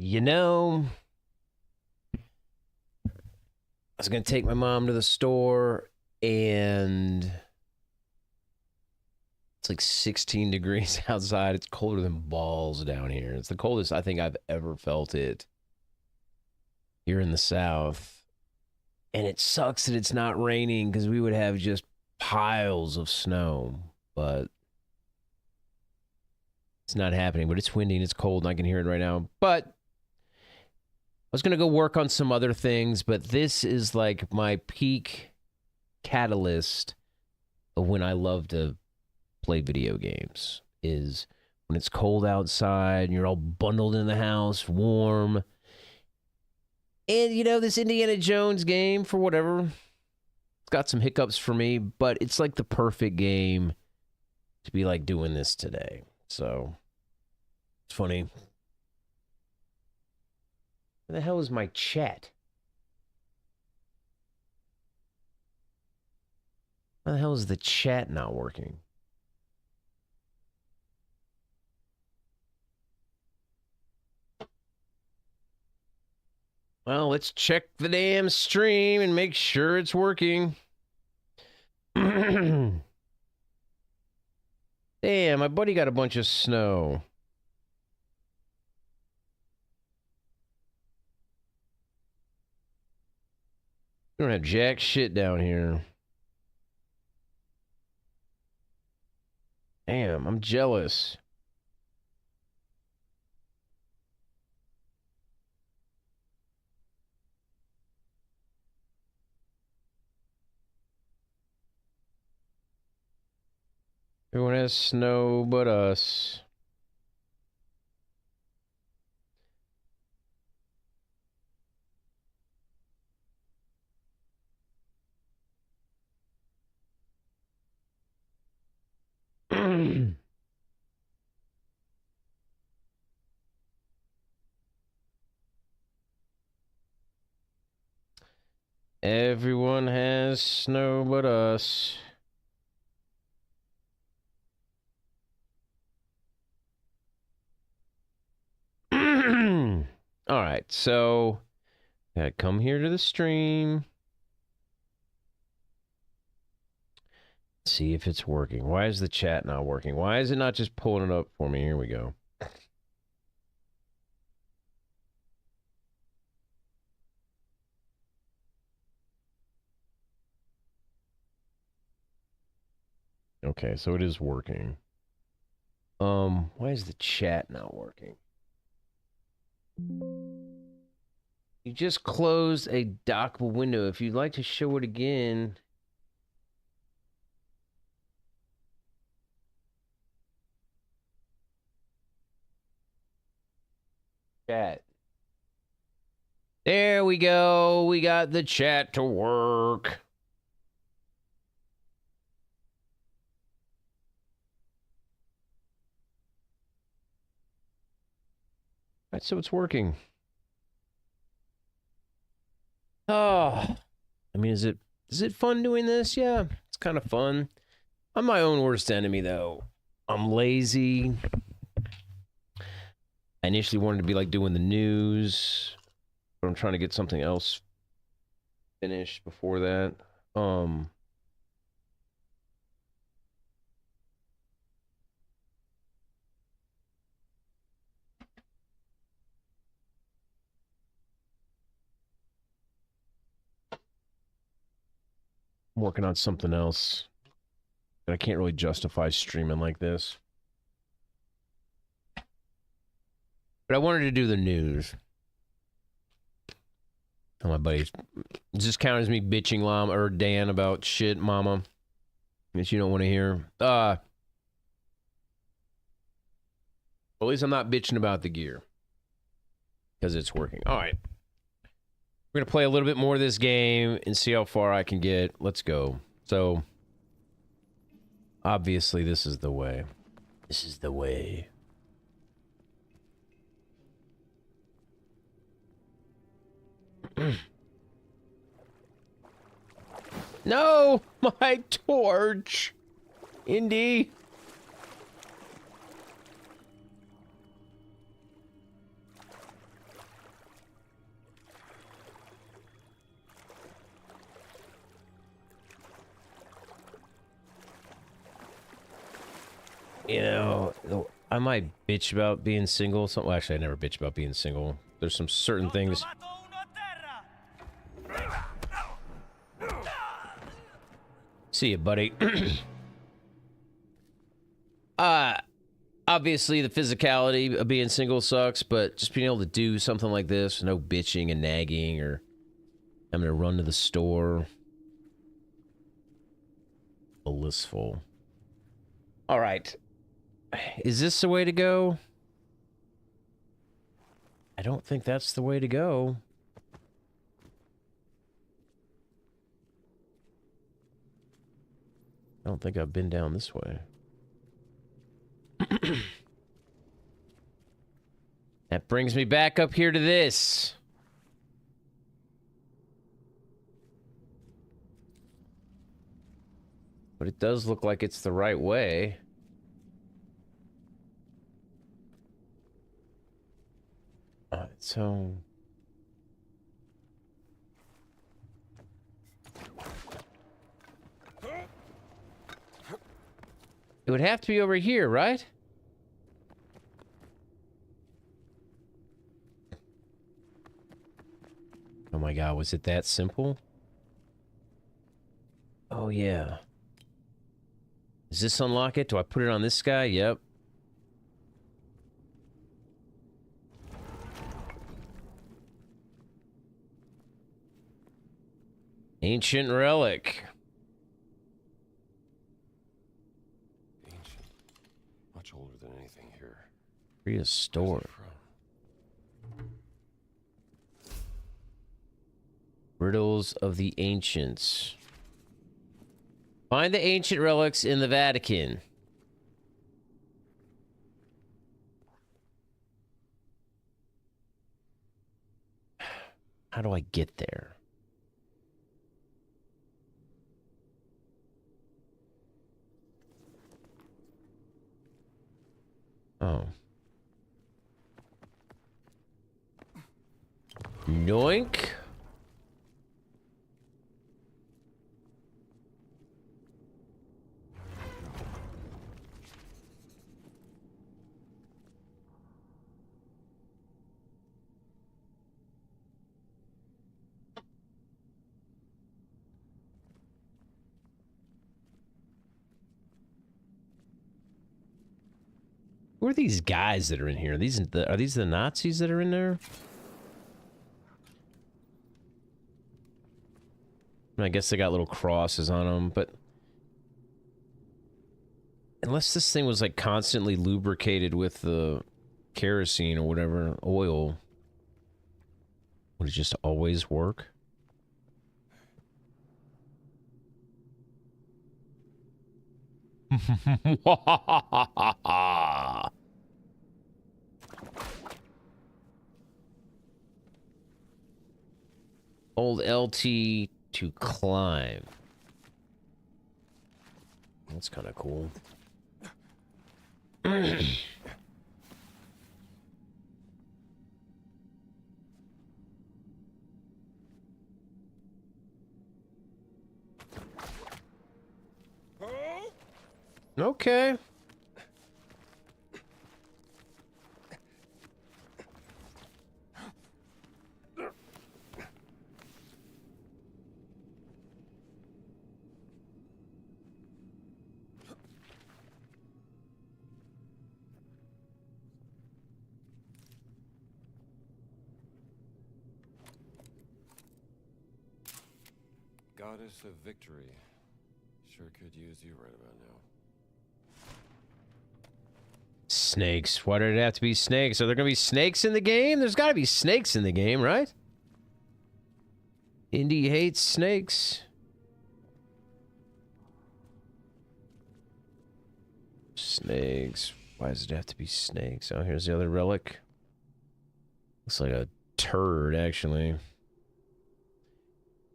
You know, I was going to take my mom to the store and it's like 16 degrees outside. It's colder than balls down here. It's the coldest I think I've ever felt it here in the South. And it sucks that it's not raining because we would have just piles of snow. But it's not happening. But it's windy and it's cold and I can hear it right now. But I was going to go work on some other things, but this is like my peak catalyst of when I love to play video games is when it's cold outside and you're all bundled in the house, warm. And, you know, this Indiana Jones game, for whatever, it's got some hiccups for me, but it's like the perfect game to be like doing this today. So, it's funny. Where the hell is my chat? Why the hell is the chat not working? Well, let's check the damn stream and make sure it's working. Damn, my buddy got a bunch of snow. We don't have jack shit down here. Damn, I'm jealous. Everyone has snow but us. Everyone has snow but us. All right, so I come here to the stream. See if it's working. Why is the chat not working? Why is it not just pulling it up for me? Here we go. Okay, so it is working. Why is the chat not working? You just closed a dockable window. If you'd like to show it again. Chat. There we go. We got the chat to work. All right, so it's working. Oh, I mean, is it fun doing this? Yeah, it's kind of fun. I'm my own worst enemy, though. I'm lazy. I initially wanted to be like doing the news, but I'm trying to get something else finished before that. I'm working on something else. But I can't really justify streaming like this. But I wanted to do the news. Oh, my buddies. Does this count as me bitching Llama or Dan about shit, mama? That you don't want to hear? At least I'm not bitching about the gear. Because it's working. Alright. We're going to play a little bit more of this game and see how far I can get. Let's go. So, obviously, this is the way. This is the way. No! My torch! Indy! You know, I might bitch about being single. Well, actually, I never bitch about being single. There's some certain things. See you, buddy. Obviously, the physicality of being single sucks, but just being able to do something like this, no bitching and nagging or having to run to the store. Blissful. All right. Is this the way to go? I don't think that's the way to go. I don't think I've been down this way. That brings me back up here to this. But it does look like it's the right way. So... It would have to be over here, right? Oh my god, was it that simple? Oh yeah. Does this unlock it? Do I put it on this guy? Yep. Ancient relic. Ancient. Much older than anything here. Prehistoric. Riddles of the Ancients. Find the ancient relics in the Vatican. How do I get there? Oh. Yoink. Who are these guys that are in here? Are these the Nazis that are in there? I guess they got little crosses on them, but unless this thing was like constantly lubricated with the kerosene or whatever, oil, would it just always work? Hold LT to climb. That's kind of cool. Okay. Goddess of Victory. Sure could use you right about now. Snakes. Why did it have to be snakes? Are there going to be snakes in the game? There's got to be snakes in the game, right? Indy hates snakes. Snakes. Why does it have to be snakes? Oh, here's the other relic. Looks like a turd, actually.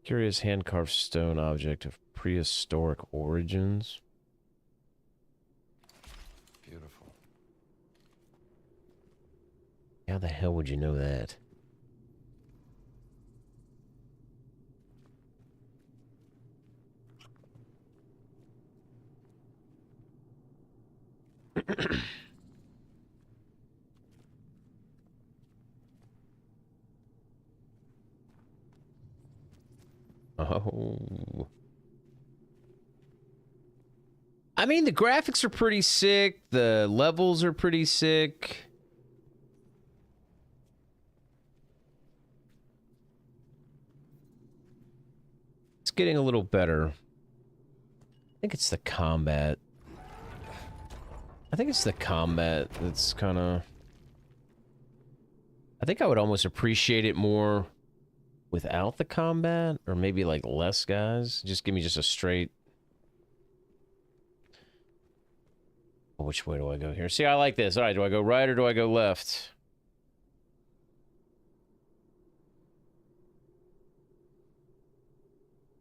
Curious hand-carved stone object of prehistoric origins. Beautiful. How the hell would you know that? Oh. I mean, the graphics are pretty sick. The levels are pretty sick. It's getting a little better. I think it's the combat. I think it's the combat that's kind of... I think I would almost appreciate it more without the combat, or maybe like less guys. Just give me just a straight... Which way do I go here? See, I like this. All right, do I go right or do I go left?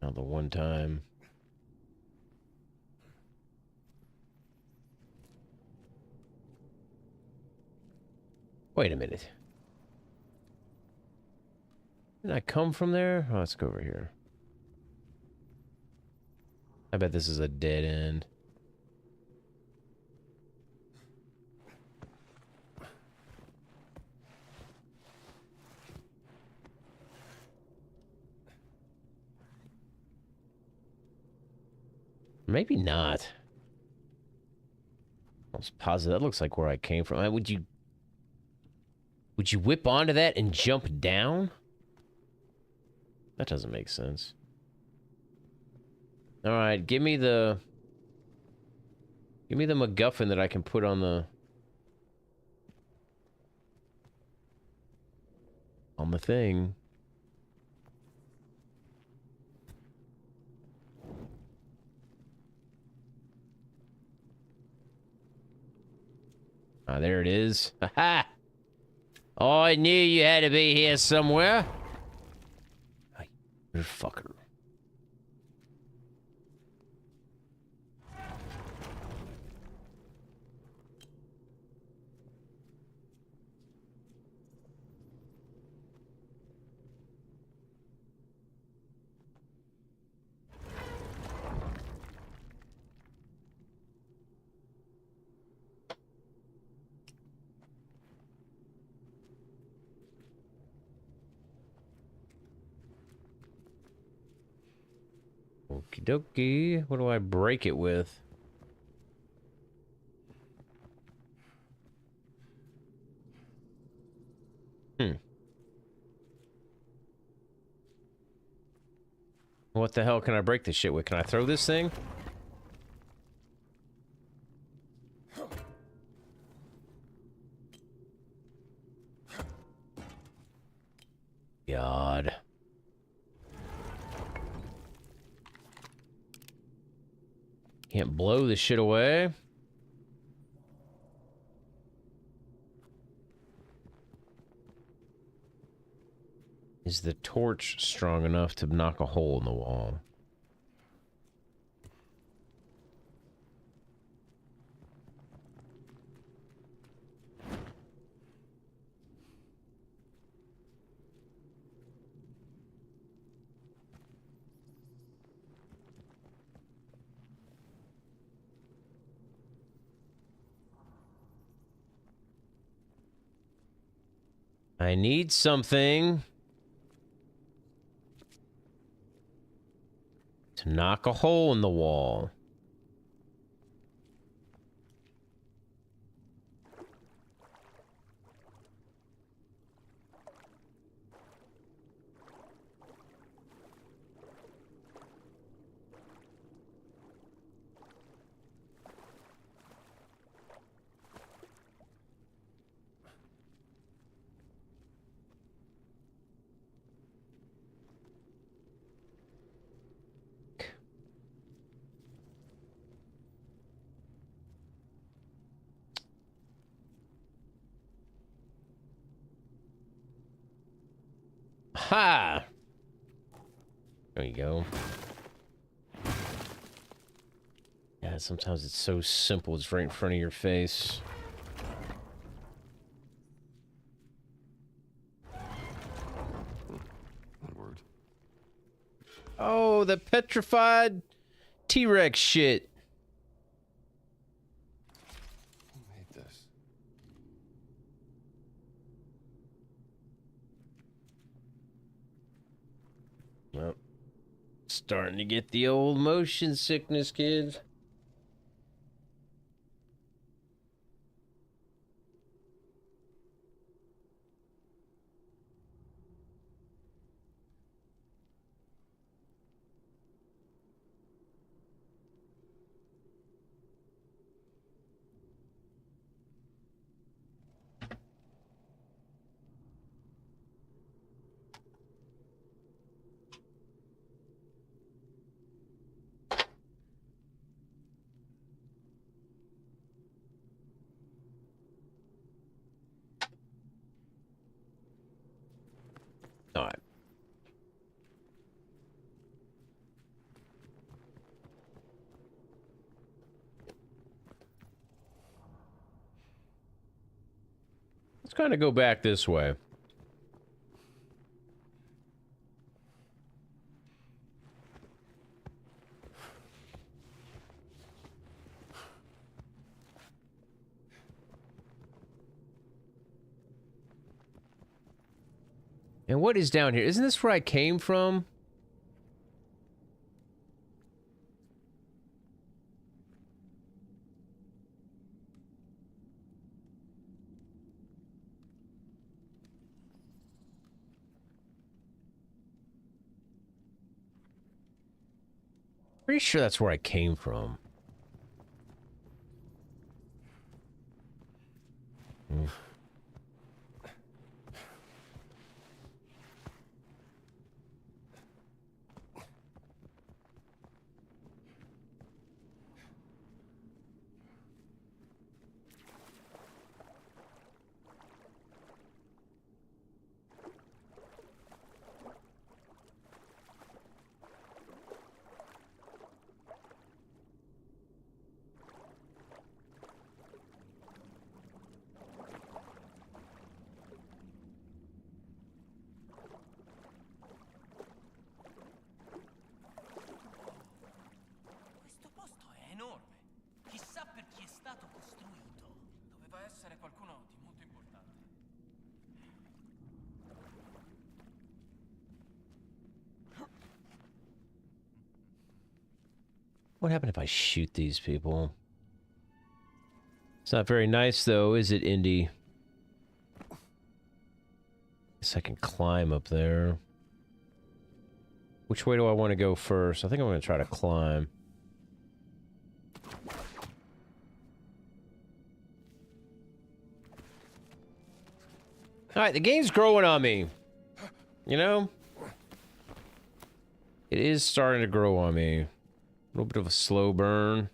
Now the one time. Wait a minute. Didn't I come from there? Oh, let's go over here. I bet this is a dead end. Maybe not. I was positive. That looks like where I came from. Would you whip onto that and jump down? That doesn't make sense. All right, give me the MacGuffin that I can put on the thing. Ah, there it is. Ha! Oh, I knew you had to be here somewhere. Hey, you fucker. Okie dokie. What do I break it with? What the hell can I break this shit with? Can I throw this thing? God. Can't blow this shit away. Is the torch strong enough to knock a hole in the wall? I need something to knock a hole in the wall. Ha! There you go. Yeah, sometimes it's so simple. It's right in front of your face. Onward. Oh, the petrified T-Rex shit. Starting to get the old motion sickness, kids. All right. Let's kind of go back this way. And what is down here? Isn't this where I came from? Pretty sure that's where I came from. Questo posto è enorme. Chissà per chi è stato costruito. Doveva essere qualcuno di molto importante. What happened if I shoot these people? It's not very nice, though, is it, Indy? Guess I can climb up there. Which way do I want to go first? I think I'm going to try to climb. Alright, the game's growing on me. You know? It is starting to grow on me. A little bit of a slow burn.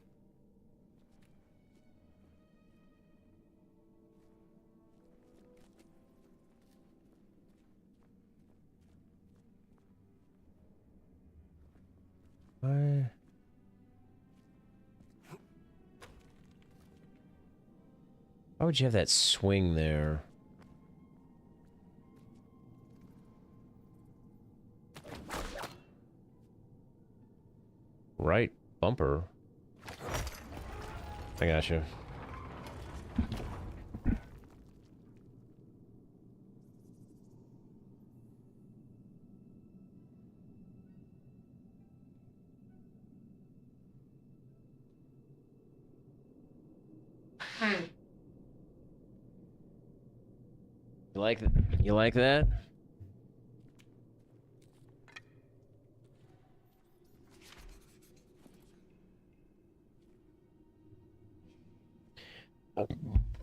Why would you have that swing there? Right bumper. I got you. You like that?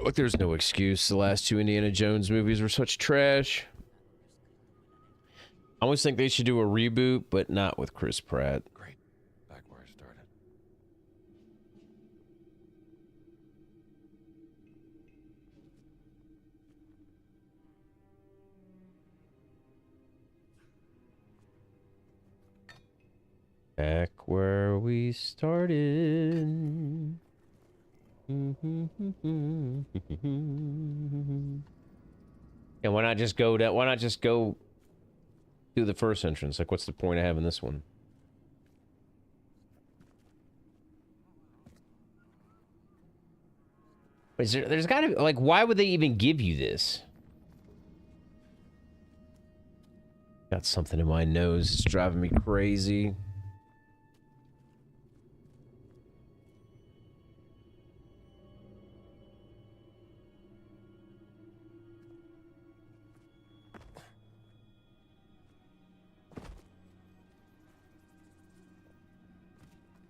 But there's no excuse. The last two Indiana Jones movies were such trash. I always think they should do a reboot, but not with Chris Pratt. Great. Back where I started. Back where we started. And why not just go to, why not just go do the first entrance? Like, what's the point of having this one? Is there, there's gotta be, like, why would they even give you this? Got something in my nose. It's driving me crazy.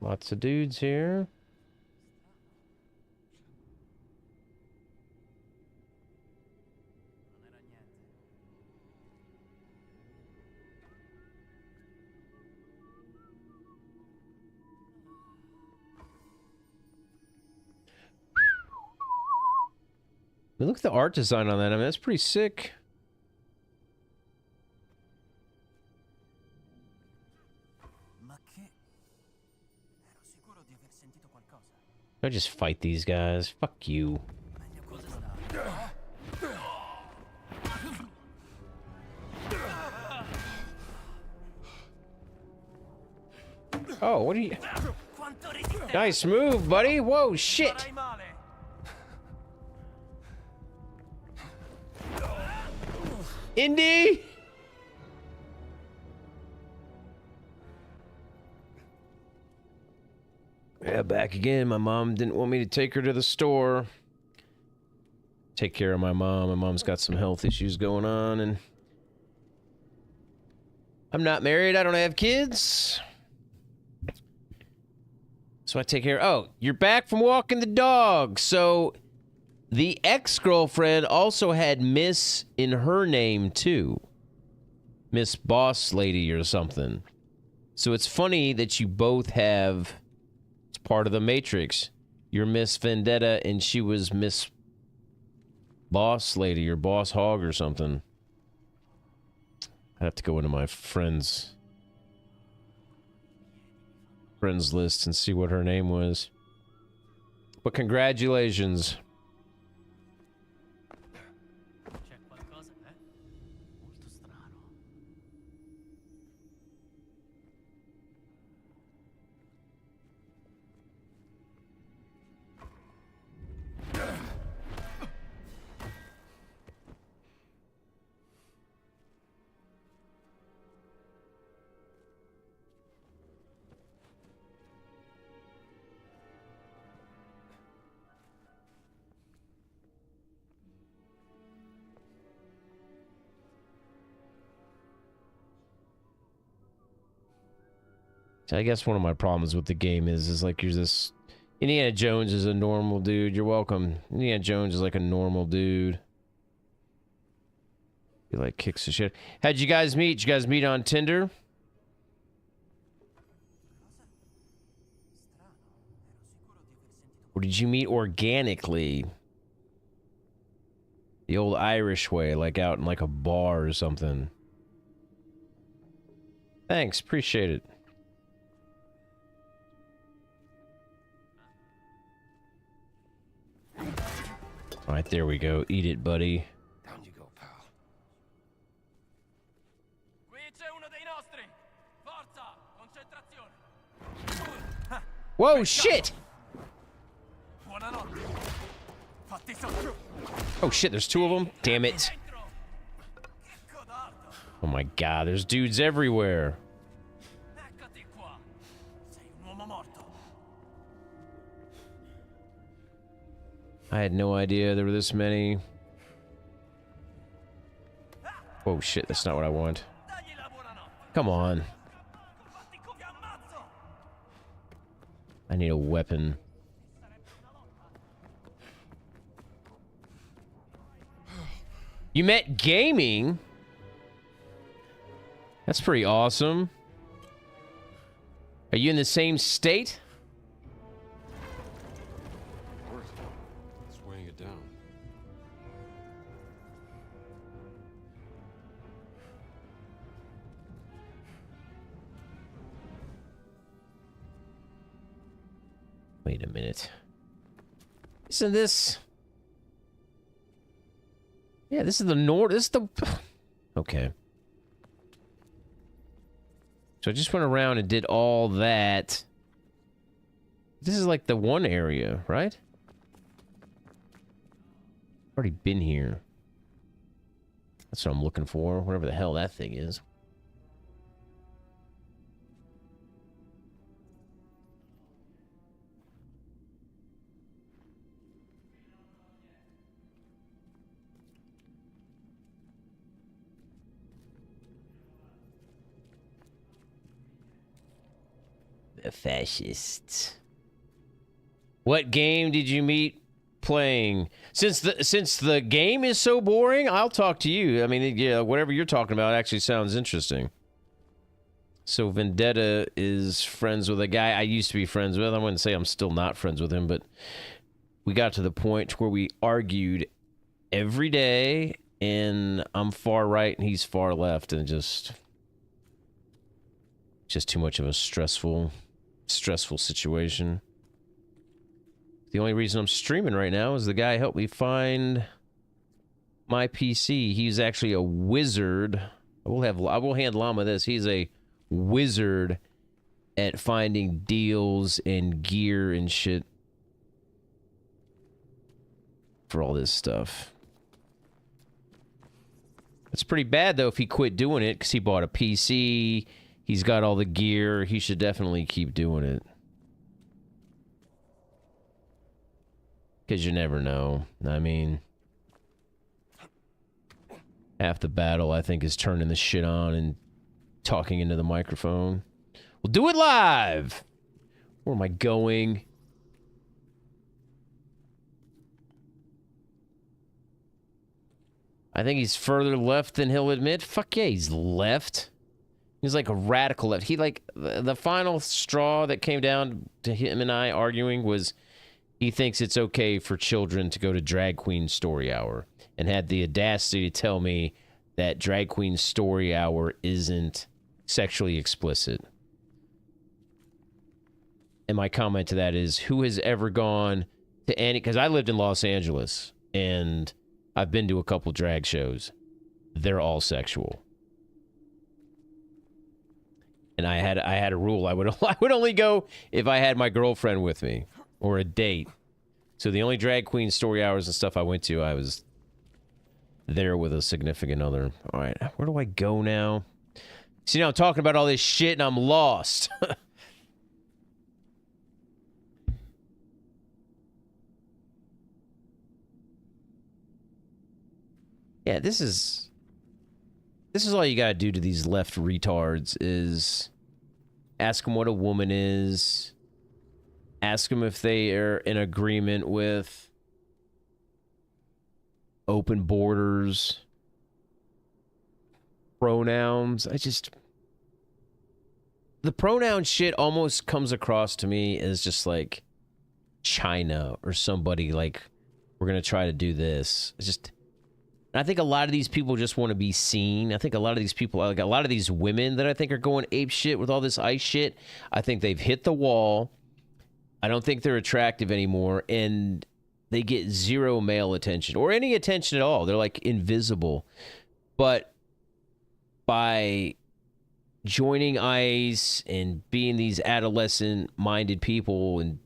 Lots of dudes here. Look at the art design on that. I mean, that's pretty sick. Ma che? Ero sicuro di aver sentito qualcosa. I just fight these guys. Fuck you. Meglio cosa sta. Oh, what are you? Quanto resiste? Nice move, buddy. Whoa, shit. Farai male. Indy. Yeah, back again. My mom didn't want me to take her to the store. Take care of my mom. My mom's got some health issues going on, and I'm not married. I don't have kids. So I take care. Oh, you're back from walking the dog. So the ex-girlfriend also had Miss in her name, too. Miss Boss Lady or something. So it's funny that you both have... It's part of the Matrix. You're Miss Vendetta and she was Miss Boss Lady or Boss Hog or something. I'd have to go into my friends list and see what her name was. But congratulations. C'è qualcosa, eh? Molto strano. I guess one of my problems with the game is like you're this... Indiana Jones is a normal dude. You're welcome. Indiana Jones is like a normal dude. He like kicks the shit. How'd you guys meet? Did you guys meet on Tinder? Or did you meet organically? The old Irish way, like out in like a bar or something. Thanks, appreciate it. All right, there we go. Eat it, buddy. Down you go, pal. Qui c'è uno dei nostri. Forza, concentrazione. Whoa, shit! Buonanotte. Fatti sotto. Oh shit, there's two of them? Damn it. Dentro. Che codardo. Oh my god, there's dudes everywhere. Eccoti qua. Sei un uomo morto. I had no idea there were this many. Oh shit, that's not what I want. Dagli la buonanotte. Come on. Fatti ti ammazzo. I need a weapon. You met gaming? That's pretty awesome. Are you in the same state? Worked. It's weighing it down. Wait a minute. Isn't this... Yeah, this is the north. This is the... Okay. So I just went around and did all that. This is like the one area, right? Already been here. That's what I'm looking for. Whatever the hell that thing is. The fascists. What game did you meet playing? Since the game is so boring, I'll talk to you. I mean, yeah, whatever you're talking about actually sounds interesting. So Vendetta is friends with a guy I used to be friends with. I wouldn't say I'm still not friends with him, but we got to the point where we argued every day, and I'm far right and he's far left, and just too much of a stressful situation. The only reason I'm streaming right now is the guy helped me find my PC. He's actually a wizard. I will hand Llama this. He's a wizard at finding deals and gear and shit for all this stuff. It's pretty bad though if he quit doing it, because he bought a PC, he's got all the gear. He should definitely keep doing it, because you never know. I mean, half the battle I think is turning the shit on and talking into the microphone. We'll do it live. Where am I going? I think he's further left than he'll admit. Fuck yeah, he's left. He's like a radical left. He like, the final straw that came down to him and I arguing was he thinks it's okay for children to go to Drag Queen Story Hour, and had the audacity to tell me that Drag Queen Story Hour isn't sexually explicit. And my comment to that is, who has ever gone to any, because I lived in Los Angeles and I've been to a couple drag shows. They're all sexual. And I had a rule. I would only go if I had my girlfriend with me or a date. So the only Drag Queen Story Hours and stuff I went to, I was there with a significant other. All right, where do I go now? See, now I'm talking about all this shit and I'm lost. Yeah, this is all you gotta do to these left retards is ask them what a woman is, ask them if they are in agreement with open borders, pronouns. The pronoun shit almost comes across to me as just like China or somebody like, we're gonna try to do this. It's just, I think a lot of these people just want to be seen. I think a lot of these people, like a lot of these women that I think are going ape shit with all this ICE shit, I think they've hit the wall. I don't think they're attractive anymore, and they get zero male attention or any attention at all. They're like invisible. But by joining ICE and being these adolescent-minded people, and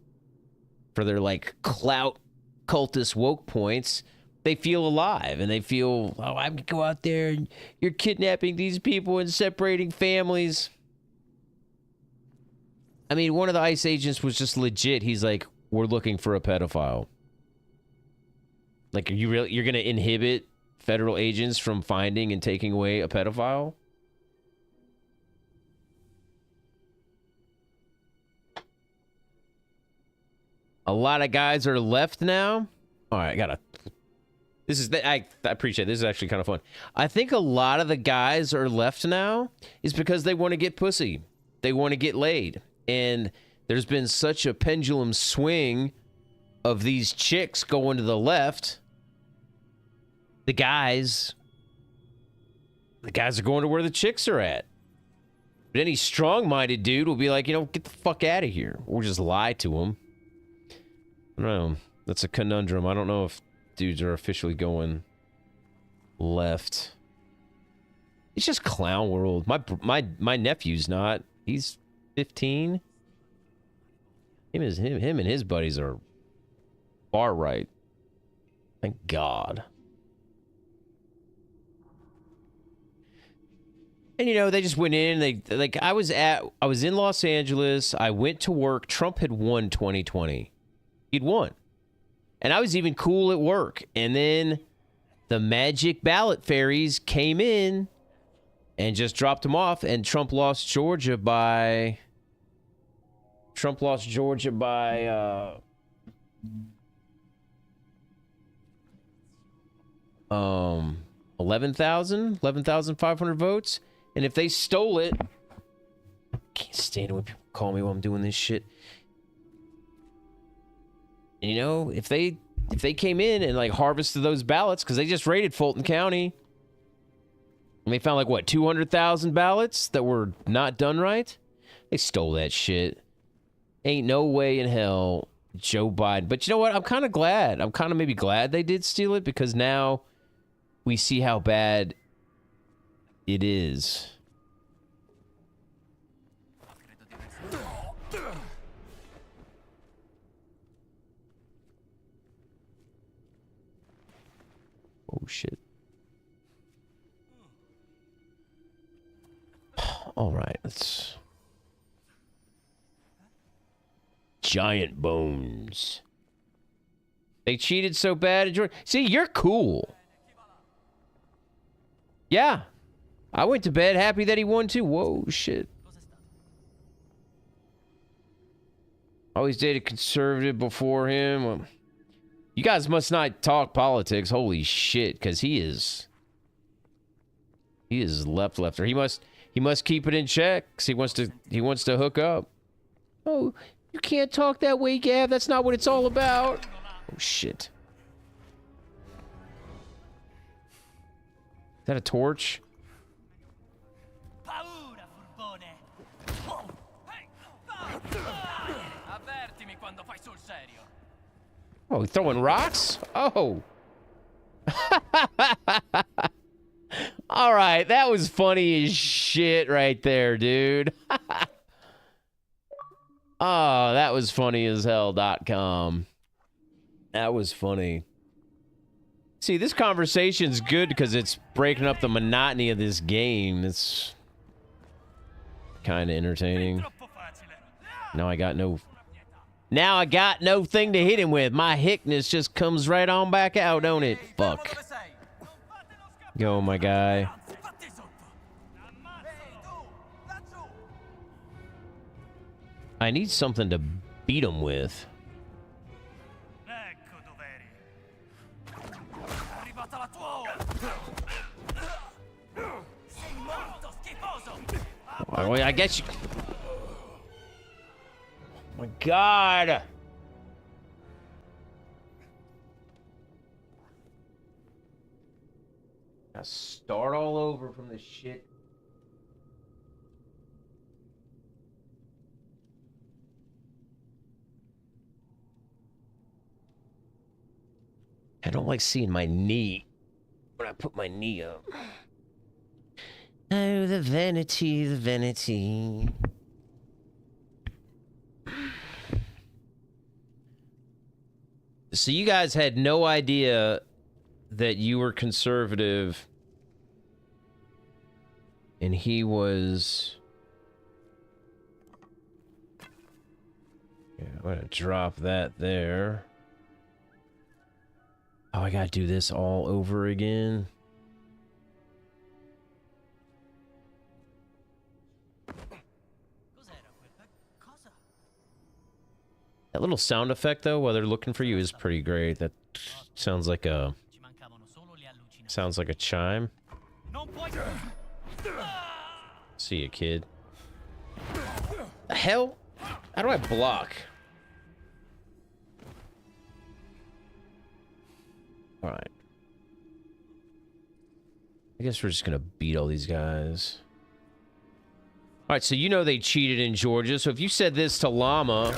for their like clout cultist woke points, they feel alive, and they feel, oh, I can go out there and you're kidnapping these people and separating families. I mean, one of the ICE agents was just legit. He's like, we're looking for a pedophile. Like, are you really, you're going to inhibit federal agents from finding and taking away a pedophile? A lot of guys are left now. All right, I gotta. This is I appreciate it. This is actually kind of fun. I think a lot of the guys are left now is because they want to get pussy. They want to get laid. And there's been such a pendulum swing of these chicks going to the left. The guys are going to where the chicks are at. But any strong-minded dude will be like, you know, get the fuck out of here. Or just lie to them. I don't know. That's a conundrum. I don't know if dudes are officially going left. It's just clown world. My nephew's not. He's 15. Him and his buddies are far right. Thank God. And you know, they just went in. They like I was in Los Angeles. I went to work. Trump had won 2020. He'd won. And I was even cool at work. And then the magic ballot fairies came in and just dropped him off. And Trump lost Georgia by Trump lost Georgia by 11,500 votes. And if they stole it, I can't stand it when people call me while I'm doing this shit. You know, if they came in and like harvested those ballots, because they just raided Fulton County, and they found like what 200,000 ballots that were not done right. They stole that shit. Ain't no way in hell Joe Biden. But you know what? I'm kind of glad. I'm kind of maybe glad they did steal it, because now we see how bad it is. Oh, shit. All right, let's... Giant bones. They cheated so bad. See, you're cool. Yeah. I went to bed happy that he won too. Whoa, shit. Always dated conservative before him. Well, you guys must not talk politics. Holy shit, because he is lefter. He must keep it in check, 'cause he wants to hook up. Oh, you can't talk that way, Gav. That's not what it's all about. Oh shit. Is that a torch? Paura, furbone. Avvertimi quando fai sul serio. Oh, throwing rocks? Oh. All right, that was funny as shit right there, dude. Oh, that was funny as hell.com. That was funny. See, this conversation's good because it's breaking up the monotony of this game. It's kind of entertaining. Now I got no thing to hit him with. My hickness just comes right on back out, don't it? Fuck. Go, my guy. I need something to beat him with. Oh, I guess you... Oh my God. I start all over from this shit. I don't like seeing my knee when I put my knee up. Oh, the vanity, the vanity. So you guys had no idea that you were conservative and he was... Yeah, I'm gonna drop that there. Oh, I gotta do this all over again. That little sound effect, though, while they're looking for you, is pretty great. That sounds like a chime. See ya, kid. The hell? How do I block? All right. I guess we're just gonna beat all these guys. All right, so you know they cheated in Georgia. So if you said this to Llama...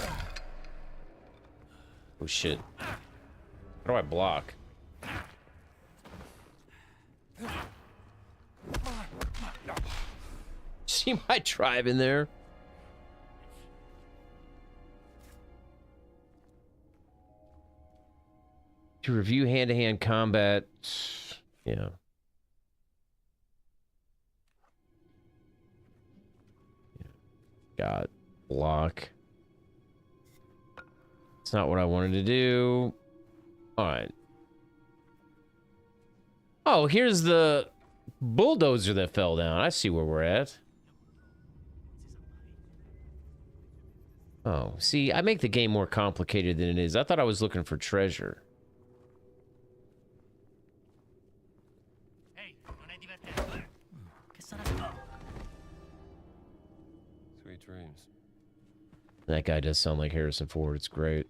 Oh, shit. How do I block? See my tribe in there? To review hand-to-hand combat. Yeah. Got block. It's not what I wanted to do. All right. Oh, here's the bulldozer that fell down. I see where we're at. Oh, see, I make the game more complicated than it is. I thought I was looking for treasure. Ehi, non è divertente. Che sarà stato? Sweet dreams. That guy does sound like Harrison Ford. It's great.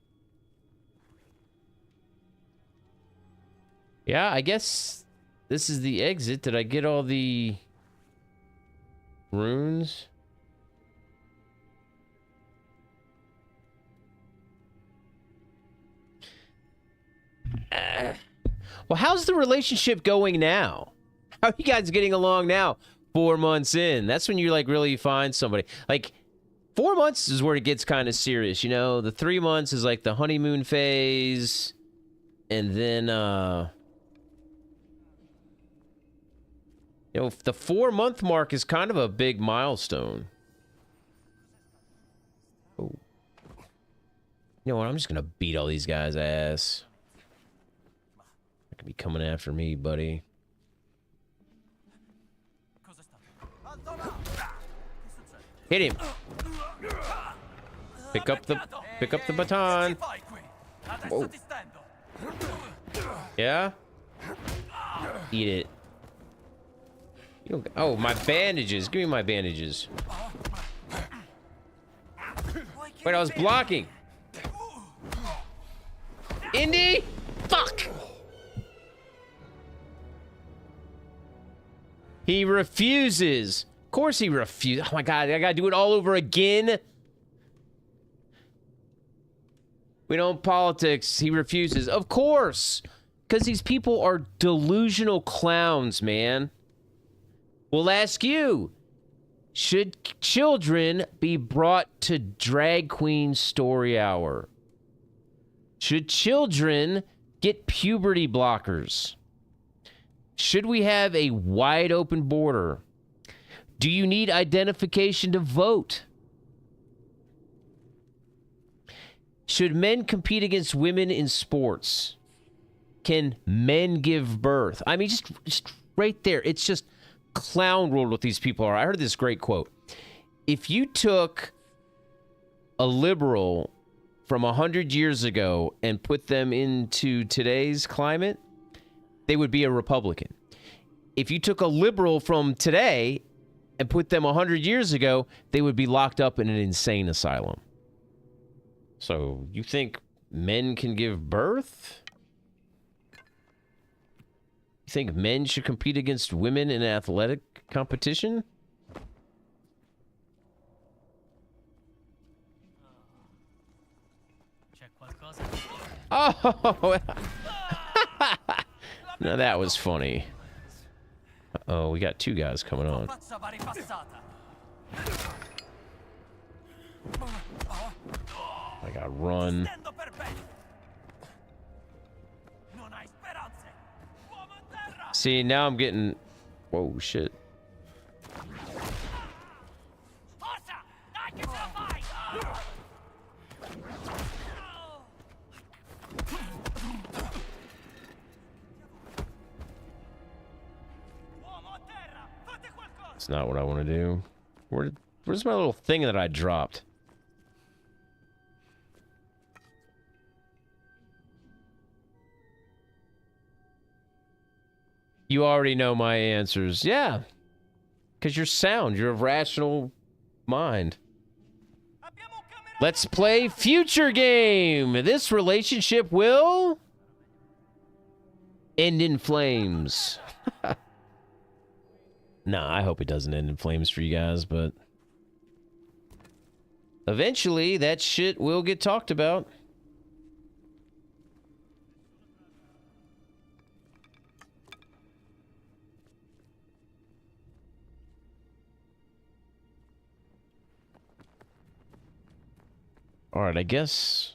Yeah, I guess this is the exit. Did I get all the runes? Well, how's the relationship going now? How are you guys getting along now? 4 months in. That's when you like really find somebody. Like 4 months is where it gets kind of serious, you know? The 3 months is like the honeymoon phase. And then you know, the 4 month mark is kind of a big milestone. Oh. You know what? I'm just gonna beat all these guys' ass. They're gonna be coming after me, buddy. Cosa sta? Hit him. Pick up the baton. Che fai qui? Adesso Whoa. ti stendo. Yeah? Eat it. You don't, oh, my bandages. Give me my bandages. Wait, I was blocking. Indy? Fuck! He refuses. Of course he refuses. Oh my god, I gotta do it all over again? We don't politics. He refuses. Of course! Because these people are delusional clowns, man. We'll ask you. Should children be brought to Drag Queen Story Hour? Should children get puberty blockers? Should we have a wide open border? Do you need identification to vote? Should men compete against women in sports? Can men give birth? I mean, just right there. It's just clown world what these people are. I heard this great quote. If you took a liberal from 100 years ago and put them into today's climate, they would be a Republican. If you took a liberal from today and put them 100 years ago, they would be locked up in an insane asylum. So you think men can give birth? You think men should compete against women in athletic competition? C'è qualcosa? Oh! Now that was funny. Uh-oh, we got two guys coming on. Faccia va ripassata. I gotta run. Stendo per bene. Non hai speranze. Uomo a terra. See, now I'm getting... Whoa, shit. Forza! Dai che ce la fai! Uomo a terra! Fate qualcosa! That's not what I want to do. Where's my little thing that I dropped? You already know my answers. Yeah. Because you're sound. You're a rational mind. Abbiamo un camerato! Let's play future game. This relationship will end in flames. Nah, I hope it doesn't end in flames for you guys, but eventually that shit will get talked about. All right, I guess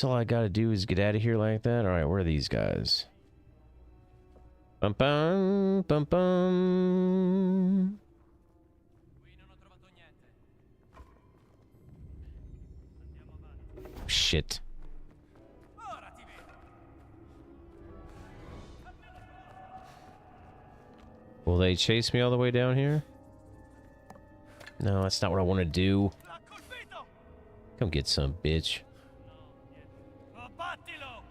all I gotta do is get out of here like that. All right, where are these guys? Bum bum bum bum. Qui non ho trovato niente. Shit. Ora ti vedo. Will they chase me all the way down here? No, that's not what I want to do. L'ha colpito! Come get some, bitch. Abbattilo!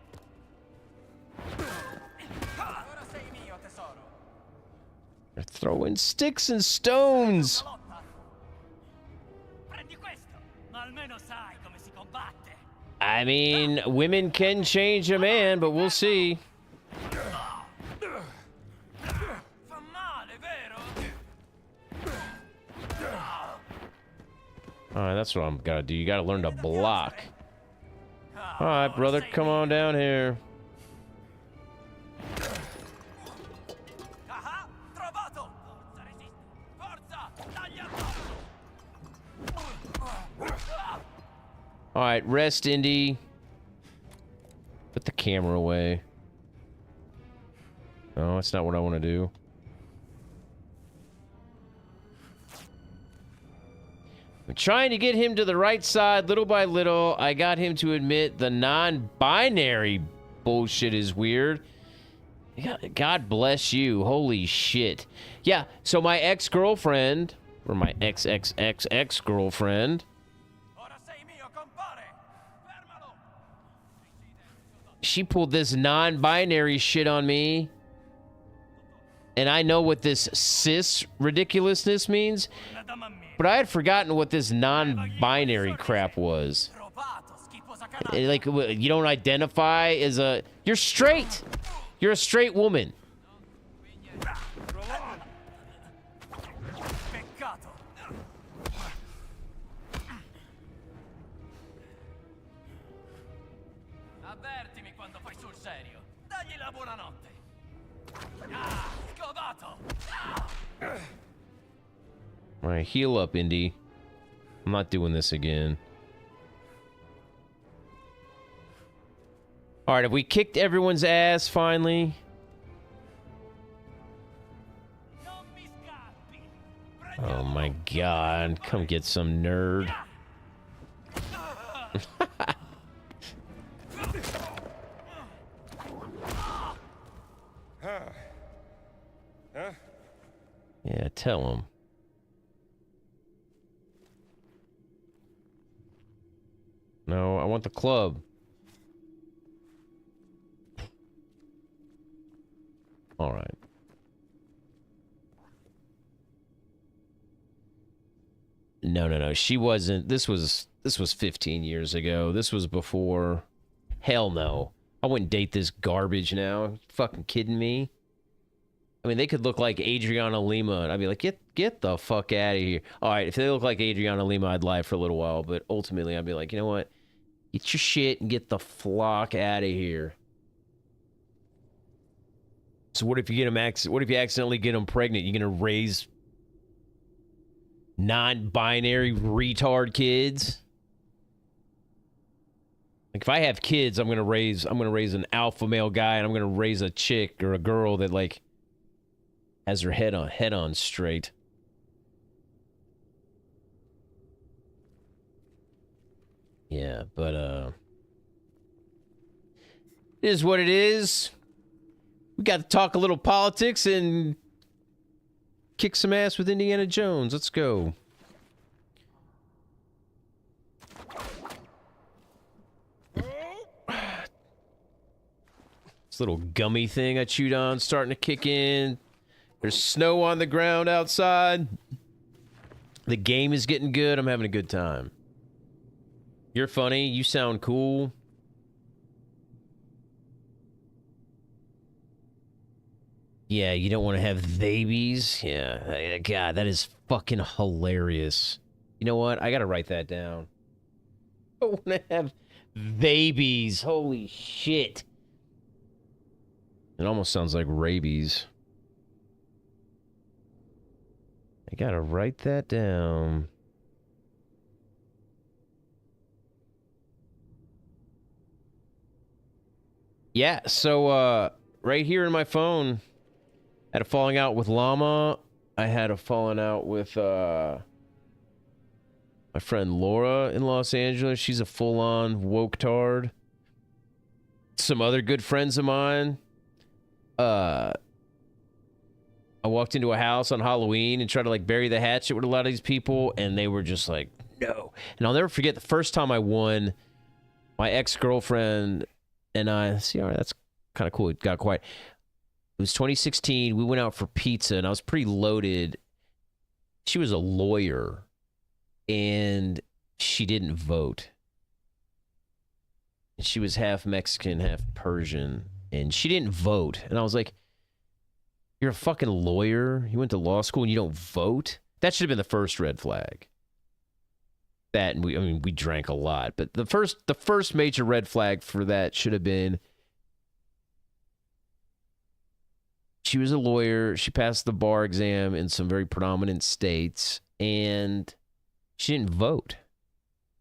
Ora sei mio, tesoro. They're throwing sticks and stones. Lotta. Prendi questo, ma almeno sai come si combatte. I mean, women can change a man, but we'll see. Fa male, vero? Alright, that's what I'm gotta do. You gotta learn to block. Alright, brother, come on down here. Ah, trovato! Forza, resisti! Forza! Taglia addosso! Alright, rest, Indy. Put the camera away. No, that's not what I want to do. I'm trying to get him to the right side little by little. I got him to admit the non-binary bullshit is weird. God bless you. Holy shit. Yeah, so my ex-girlfriend, or my ex-ex-ex-ex-girlfriend, Ora sei mio, compare! Fermalo! she pulled this non-binary shit on me. And I know what this cis ridiculousness means, La dama mia! but I had forgotten what this non-binary crap was. Trovato, schifosa canaglia! Like, you don't identify as a... You're straight! You're a straight woman. Peccato! Avvertimi quando fai sul serio. Dagli la buonanotte. Ah, scovato! All right, heal up, Indy. I'm not doing this again. All right, have we kicked everyone's ass finally? Non mi scappi! Oh my god, come get some nerd. Yeah, tell him. No, I want the club. All right. No. She wasn't. This was 15 years ago. This was before. Hell no. I wouldn't date this garbage now. You fucking kidding me? I mean, they could look like Adriana Lima, and I'd be like, get the fuck out of here. All right, if they look like Adriana Lima, I'd lie for a little while, but ultimately, I'd be like, you know what? Get your shit and get the flock out of here. So what if you get them? What if you accidentally get them pregnant? You gonna raise non-binary retard kids? Like if I have kids, I'm gonna raise an alpha male guy, and I'm gonna raise a chick or a girl that like has her head on straight. Yeah, but it is what it is. We got to talk a little politics and kick some ass with Indiana Jones. Let's go. This little gummy thing I chewed on starting to kick in. There's snow on the ground outside. The game is getting good. I'm having a good time. You're funny. You sound cool. Yeah, you don't want to have babies. Yeah, God, that is fucking hilarious. You know what? I gotta write that down. I don't want to have babies. Holy shit. It almost sounds like rabies. I gotta write that down. Yeah, so, right here in my phone, I had a falling out with Llama. I had a falling out with, my friend Laura in Los Angeles. She's a full-on woke-tard. Some other good friends of mine. I I walked into a house on Halloween and tried to like bury the hatchet with a lot of these people, and they were just like, no. And I'll never forget the first time I won, my ex-girlfriend and I, see, all right, that's kind of cool. It got quiet. It was 2016. We went out for pizza, and I was pretty loaded. She was a lawyer, and she didn't vote. She was half Mexican, half Persian, and she didn't vote. And I was like, you're a fucking lawyer. You went to law school and you don't vote? That should have been the first red flag. That, and we drank a lot, but the first major red flag for that should have been she was a lawyer. She passed the bar exam in some very predominant states, and she didn't vote.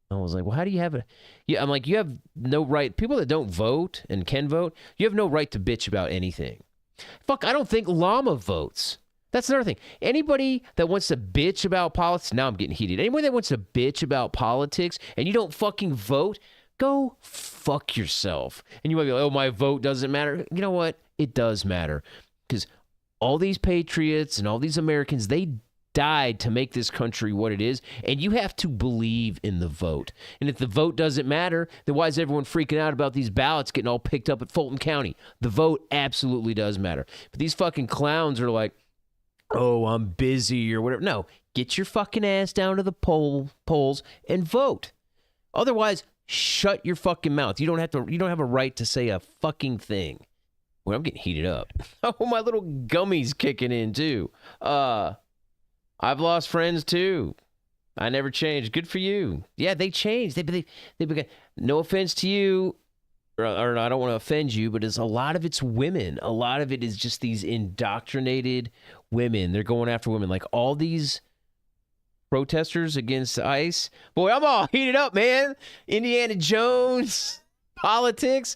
I was like, well, how do you have a... Yeah, I'm like, you have no right... People that don't vote and can vote, you have no right to bitch about anything. Fuck, I don't think Llama votes. That's another thing. Anybody that wants to bitch about politics... Now I'm getting heated. Anybody that wants to bitch about politics and you don't fucking vote, go fuck yourself. And you might be like, oh, my vote doesn't matter. You know what? It does matter. Because all these patriots and all these Americans, they died to make this country what it is, and you have to believe in the vote. And if the vote doesn't matter, then why is everyone freaking out about these ballots getting all picked up at Fulton County? The vote absolutely does matter. But these fucking clowns are like, oh, I'm busy or whatever. No, get your fucking ass down to the polls and vote. Otherwise, shut your fucking mouth. You don't have a right to say a fucking thing. Well, I'm getting heated up. Oh, my little gummy's kicking in too. I've lost friends too. I never changed. Good for you. Yeah, they changed. They began. No offense to you, or I don't want to offend you, but a lot of it's women. A lot of it is just these indoctrinated women. They're going after women. Like all these protesters against ICE. Boy, I'm all heated up, man. Indiana Jones, politics.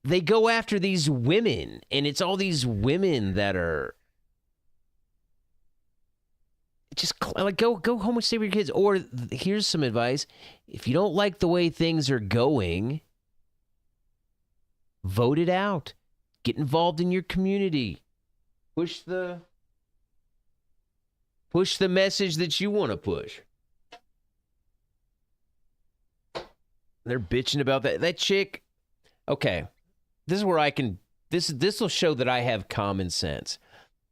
They go after these women, and it's all these women that are just like go home and stay with your kids. Or here's some advice: if you don't like the way things are going, vote it out. Get involved in your community. Push the message that you want to push. They're bitching about that chick. Okay, this is where I can. This will show that I have common sense.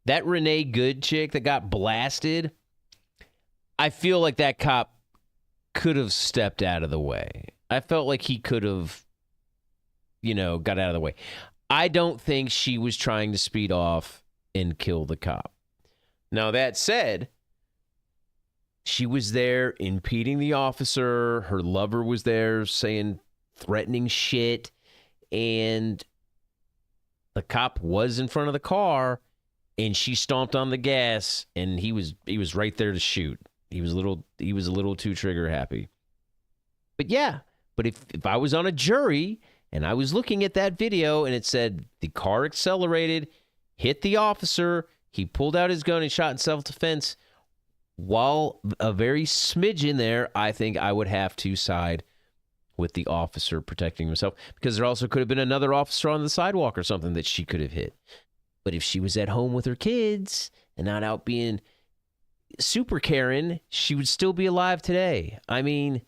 That Renee Good chick that got blasted. I feel like that cop could have stepped out of the way. I felt like he could have, got out of the way. I don't think she was trying to speed off and kill the cop. Now, that said, she was there impeding the officer. Her lover was there saying threatening shit. And the cop was in front of the car, and she stomped on the gas, and he was right there to shoot. He was a little too trigger happy. But yeah, if I was on a jury and I was looking at that video and it said the car accelerated, hit the officer, he pulled out his gun and shot in self-defense, while a very smidgen there, I think I would have to side with the officer protecting himself, because there also could have been another officer on the sidewalk or something that she could have hit. But if she was at home with her kids and not out being super Karen, she would still be alive today. I mean,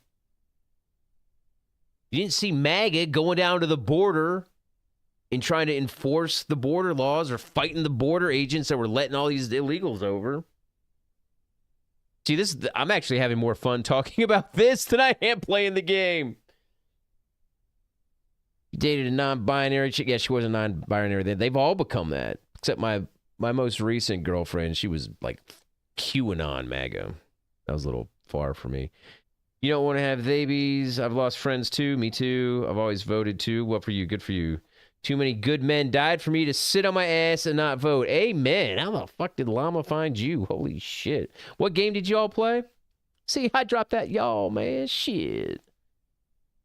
you didn't see MAGA going down to the border and trying to enforce the border laws or fighting the border agents that were letting all these illegals over. See, I'm actually having more fun talking about this than I am playing the game. You dated a non-binary chick. Yeah, she was a non-binary. They've all become that, except my most recent girlfriend. She was like QAnon MAGA. That was a little far for me. You don't want to have babies. I've lost friends too. Me too. I've always voted too. What for you? Good for you. Too many good men died for me to sit on my ass and not vote. Amen. How the fuck did Llama find you? Holy shit. What game did y'all play? See, I dropped that y'all, man. Shit.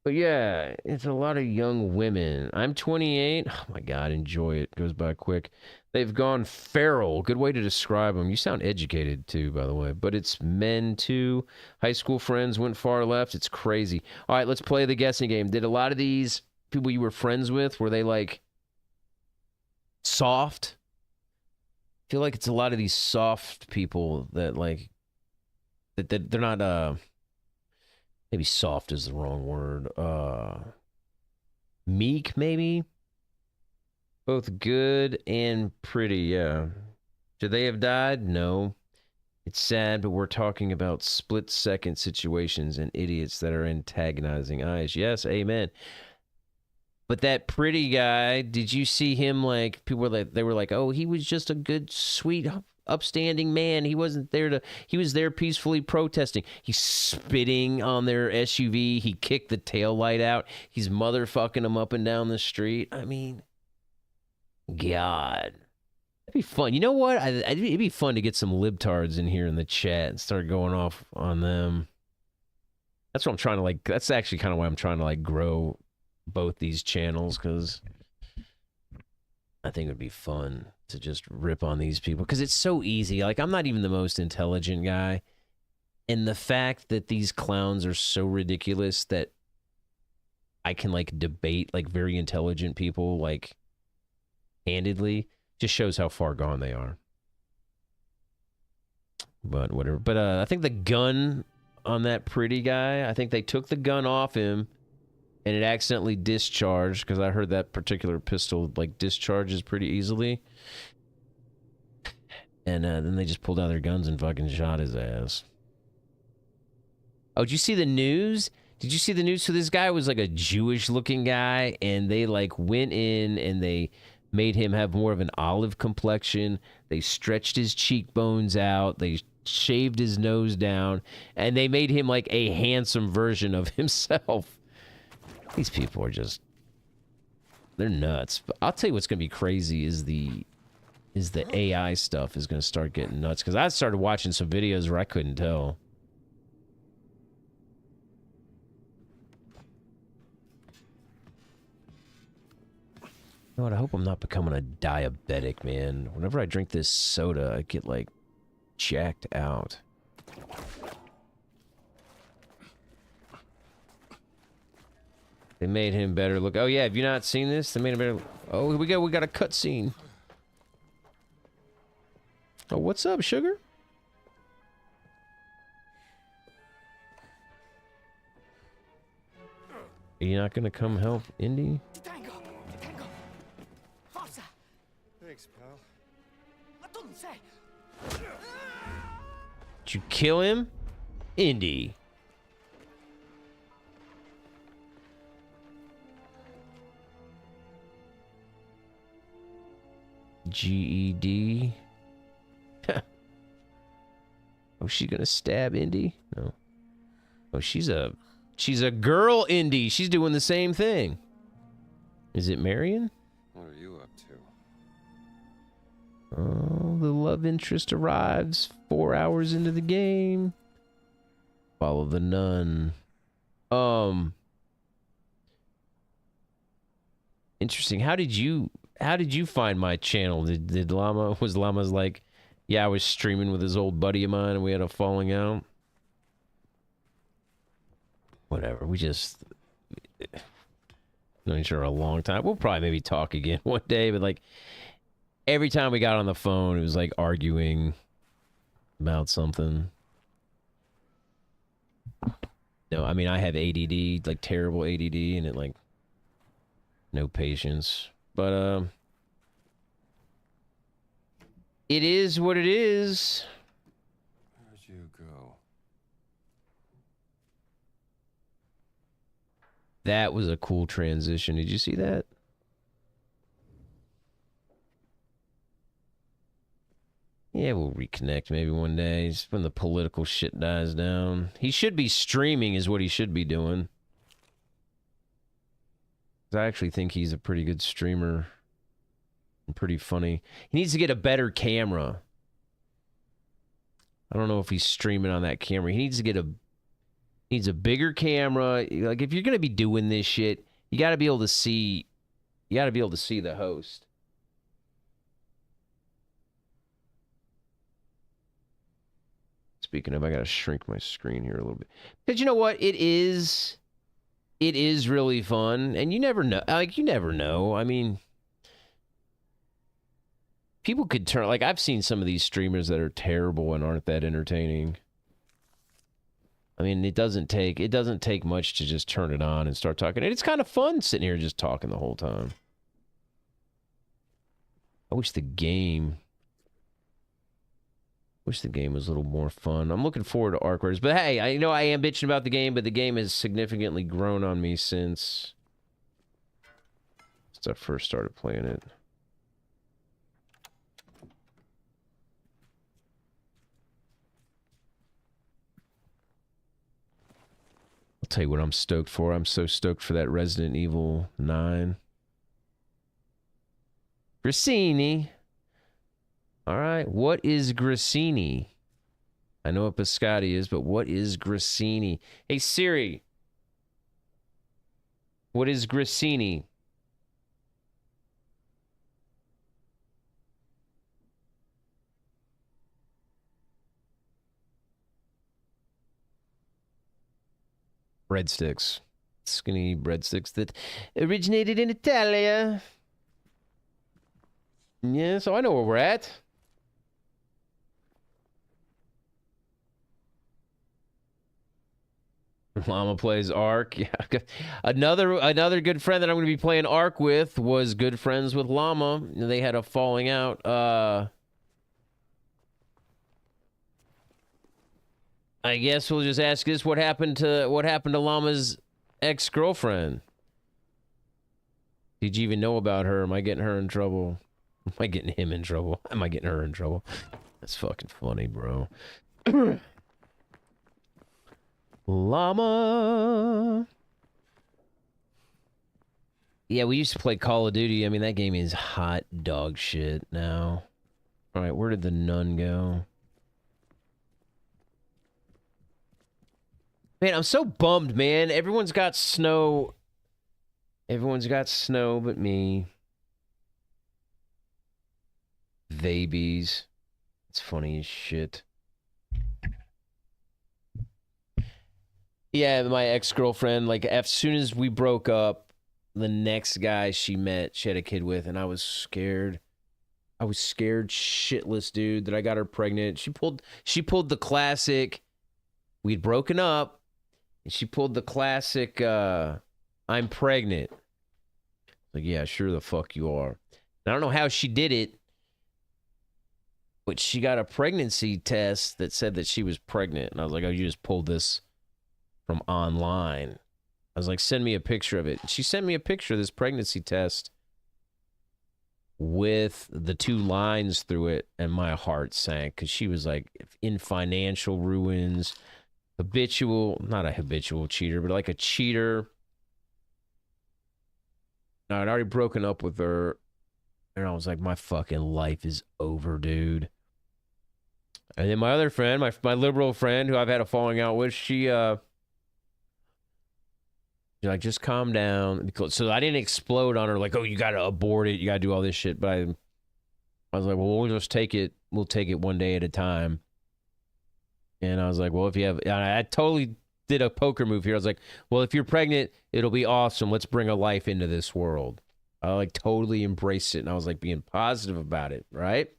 But yeah, it's a lot of young women. I'm 28. Oh my God, enjoy it. Goes by quick. They've gone feral. Good way to describe them. You sound educated too, by the way. But it's men too. High school friends went far left. It's crazy. All right, let's play the guessing game. Did a lot of these people you were friends with, were they like soft? feel like it's a lot of these soft people that like that they're not maybe soft is the wrong word. Meek maybe. Both good and pretty, yeah. Should they have died? No. It's sad, but we're talking about split-second situations and idiots that are antagonizing eyes. Yes, amen. But that pretty guy, did you see him? Like, people were like, they were like, oh, he was just a good, sweet, upstanding man. He wasn't there to, he was there peacefully protesting. He's spitting on their SUV. He kicked the tail light out. He's motherfucking them up and down the street. I mean, God. It'd be fun. You know what? It'd be fun to get some libtards in here in the chat and start going off on them. That's what I'm trying to like. That's actually kind of why I'm trying to like grow both these channels, because I think it would be fun to just rip on these people because it's so easy. Like, I'm not even the most intelligent guy. And the fact that these clowns are so ridiculous that I can like debate like very intelligent people like handedly just shows how far gone they are. But whatever. But I think the gun on that pretty guy, I think they took the gun off him and it accidentally discharged, because I heard that particular pistol like discharges pretty easily. And then they just pulled out their guns and fucking shot his ass. Oh, did you see the news? Did you see the news? So this guy was like a Jewish looking guy, and they like went in and they made him have more of an olive complexion. They stretched his cheekbones out. They shaved his nose down, and they made him like a handsome version of himself. These people are just, they're nuts. But I'll tell you what's going to be crazy is the AI stuff is going to start getting nuts, because I started watching some videos where I couldn't tell. You know what? I hope I'm not becoming a diabetic, man. Whenever I drink this soda, I get like jacked out. They made him better look. Oh yeah, have you not seen this? They made him better. Oh, here we go. We got a cutscene. Oh, what's up, sugar? Are you not gonna come help Indy? Ti tengo. Forza! Thanks, pal. Ma tu non sei. Did you kill him? Indy. GED. Oh, she's gonna stab Indy? No. Oh, she's a girl, Indy. She's doing the same thing. Is it Marion? What are you up to? Oh, the love interest arrives 4 hours into the game. Follow the nun. Interesting. How did you find my channel? Did Llama's like, yeah, I was streaming with his old buddy of mine and we had a falling out? Whatever. We just known each other a long time. We'll probably maybe talk again one day, but like every time we got on the phone, it was like arguing about something. No, I mean, I have ADD, like terrible ADD, and it like no patience. But it is what it is. Where'd you go? That was a cool transition. Did you see that? Yeah, we'll reconnect maybe one day, just when the political shit dies down. He should be streaming is what he should be doing. I actually think he's a pretty good streamer. And pretty funny. He needs to get a better camera. I don't know if he's streaming on that camera. He needs to get a bigger camera. Like, if you're gonna be doing this shit, you gotta be able to see the host. Speaking of, I gotta shrink my screen here a little bit. Because you know what? It is really fun, and you never know. Like, you never know. I mean, People could turn, like, I've seen some of these streamers that are terrible and aren't that entertaining. I mean, it doesn't take much to just turn it on and start talking. And it's kind of fun sitting here just talking the whole time. I wish the game was a little more fun. I'm looking forward to Arc Raiders. But hey, I know I am bitching about the game, but the game has significantly grown on me since I first started playing it. I'll tell you what I'm stoked for. I'm so stoked for that Resident Evil 9. Grassini. All right, what is Grassini? I know what Biscotti is, but what is Grassini? Hey, Siri. What is Grassini? Breadsticks. Skinny breadsticks that originated in Italia. Yeah, so I know where we're at. Llama plays Ark. Yeah. Another good friend that I'm going to be playing Ark with was good friends with Llama. They had a falling out. I guess we'll just ask this: what happened to Llama's ex-girlfriend? Did you even know about her? Am I getting her in trouble? Am I getting him in trouble? Am I getting her in trouble? That's fucking funny, bro. Llama. Yeah, we used to play Call of Duty. I mean, that game is hot dog shit now. All right, where did the nun go? Man, I'm so bummed, man. Everyone's got snow. Everyone's got snow but me. Babies. It's funny as shit. Yeah, my ex-girlfriend, like, as soon as we broke up, the next guy she met, she had a kid with, and I was scared. I was scared shitless, dude, that I got her pregnant. She pulled the classic, we'd broken up, and she pulled the classic, I'm pregnant. Like, yeah, sure the fuck you are. I don't know how she did it, but she got a pregnancy test that said that she was pregnant. And I was like, oh, you just pulled this from online. I was like, send me a picture of it. She sent me a picture of this pregnancy test with the 2 lines through it, and my heart sank because she was like in financial ruins, not a habitual cheater, but like a cheater. Now, I'd already broken up with her, and I was like, my fucking life is over, dude. And then my other friend, my liberal friend who I've had a falling out with, she like, just calm down. So I didn't explode on her like, oh, you got to abort it. You got to do all this shit. But I was like, well, we'll just take it. We'll take it one day at a time. And I was like, well, if you have, I totally did a poker move here. I was like, well, if you're pregnant, it'll be awesome. Let's bring a life into this world. I like totally embraced it. And I was like being positive about it. Right.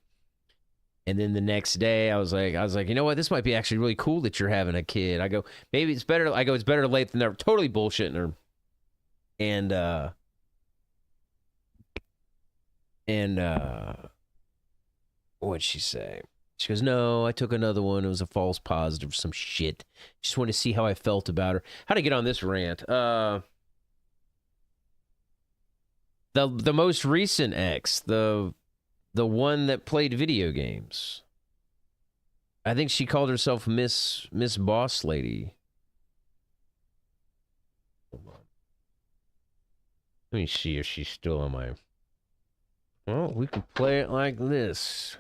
And then the next day I was like, you know what? This might be actually really cool that you're having a kid. I go, maybe it's better. I go, it's better late than never. Totally bullshitting her. And what'd she say? She goes, no, I took another one. It was a false positive, some shit. Just wanted to see how I felt about her. How'd I get on this rant? The most recent ex, the one that played video games. I think she called herself Miss Boss Lady. Hold on. Let me see if she's still on my... Well, we can play it like this.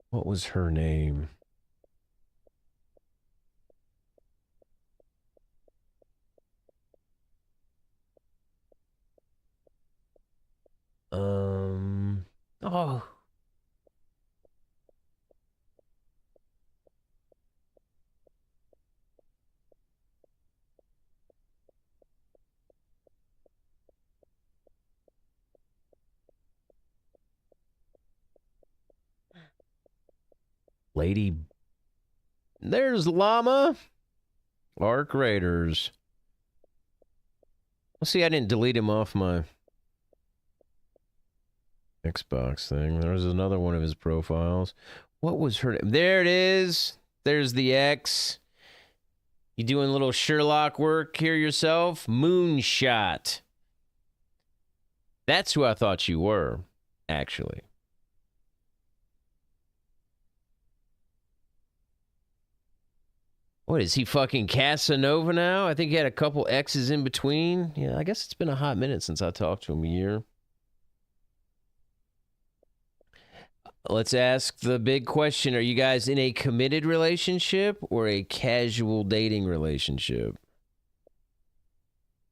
What was her name? Oh. Lady. There's Llama. Arc Raiders. Well, see, I didn't delete him off my Xbox thing. There's another one of his profiles. What was her name? There it is. There's the X. You doing a little Sherlock work here yourself? Moonshot. That's who I thought you were, actually. What, is he fucking Casanova now? I think he had a couple X's in between. Yeah, I guess it's been a hot minute since I talked to him, a year. Let's ask the big question. Are you guys in a committed relationship or a casual dating relationship?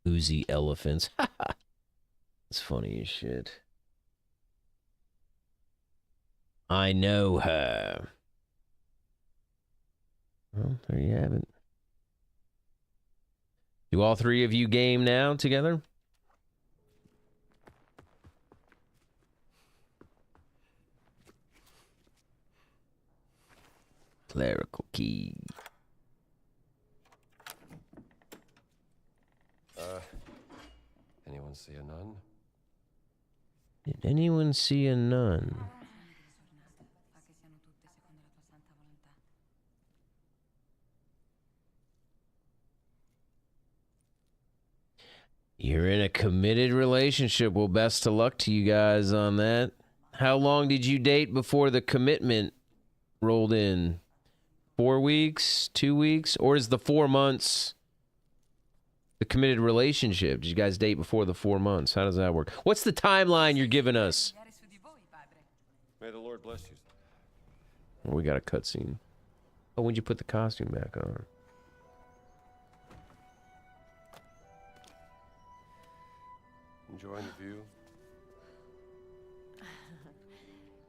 Oozy elephants. It's funny as shit. I know her. Well, there you have it. Do all three of you game now together? Clerical key. Anyone see a nun? Did anyone see a nun? You're in a committed relationship. Well, best of luck to you guys on that. How long did you date before the commitment rolled in? 4 weeks? 2 weeks? Or is the 4 months the committed relationship? Did you guys date before the 4 months? How does that work? What's the timeline you're giving us? May the Lord bless you. Oh, we got a cutscene. Oh, when'd you put the costume back on? Enjoying the view?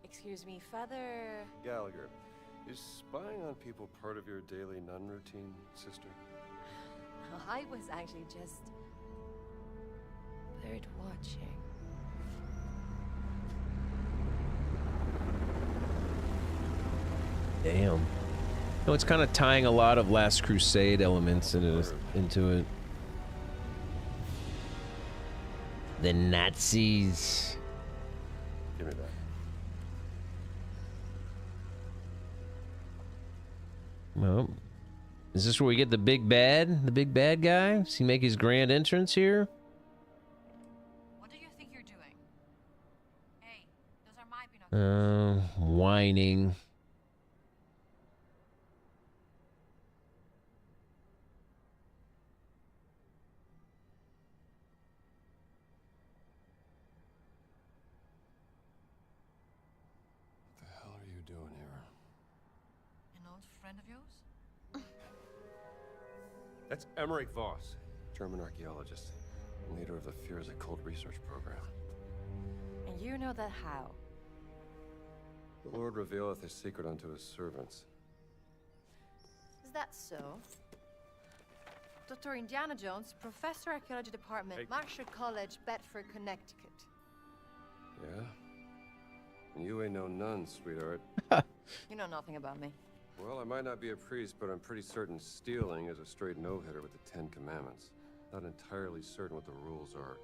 Excuse me, Father... Gallagher, is spying on people part of your daily nun routine, sister? I was actually just... bird watching. Damn. No, it's kind of tying a lot of Last Crusade elements into it. The Nazis. Give me that. Well, is this where we get the big bad? The big bad guy? Does he make his grand entrance here? What do you think you're doing? Hey, those are my binoculars. Whining. What the hell are you doing here? An old friend of yours? That's Emmerich Voss, German archaeologist, and leader of the Führer's occult research program. And you know that how? The Lord revealeth his secret unto his servants. Is that so? Dr. Indiana Jones, Professor Archaeology Department, Hey. Marshall College, Bedford, Connecticut. Yeah? And you ain't no nun, sweetheart. You know nothing about me. Well, I might not be a priest, but I'm pretty certain stealing is a straight no-hitter with the Ten Commandments. Not entirely certain what the rules are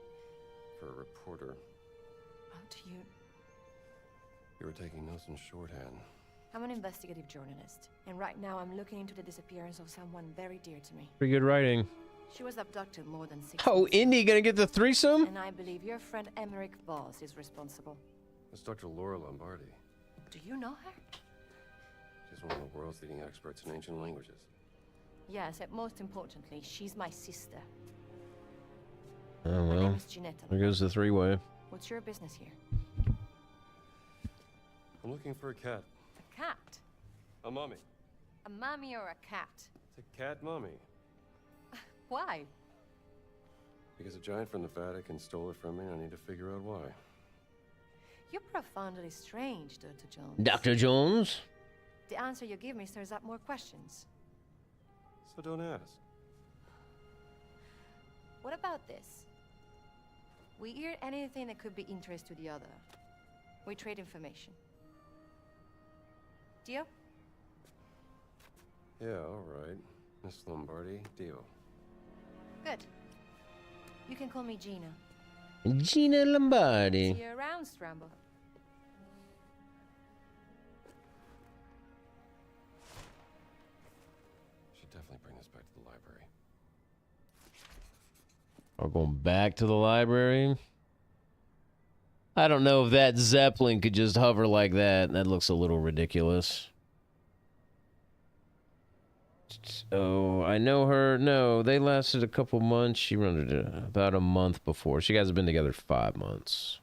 for a reporter. How do you... You were taking notes in shorthand. I'm an investigative journalist, and right now I'm looking into the disappearance of someone very dear to me. Pretty good writing. She was abducted more than 6 Oh, months ago, Indy gonna get the threesome? and I believe your friend Emmerich Voss is responsible. That's Dr. Laura Lombardi. Do you know her? She's one of the world's leading experts in ancient languages. Yes, and most importantly, she's my sister. Oh, Her name well. is Ginetta. There goes the three-way. What's your business here? I'm looking for a cat. A cat? A mummy. A mummy or a cat? It's a cat mummy. Why? Because a giant from the Vatican stole it from me, and I need to figure out why. You're profoundly strange, Dr. Jones. Dr. Jones? The answer you give me stirs up more questions. So don't ask. What about this? We hear anything that could be interest to the other. We trade information. Deal? Yeah, all right. Miss Lombardi, deal. Good. You can call me Gina. Gina Lombardi. See you around, Strambo. Should definitely bring this back to the library. We're going back to the library. I don't know if that Zeppelin could just hover like that. That looks a little ridiculous. Oh, I know her. No, they lasted a couple months. She rented it about a month before. She guys have been together 5 months.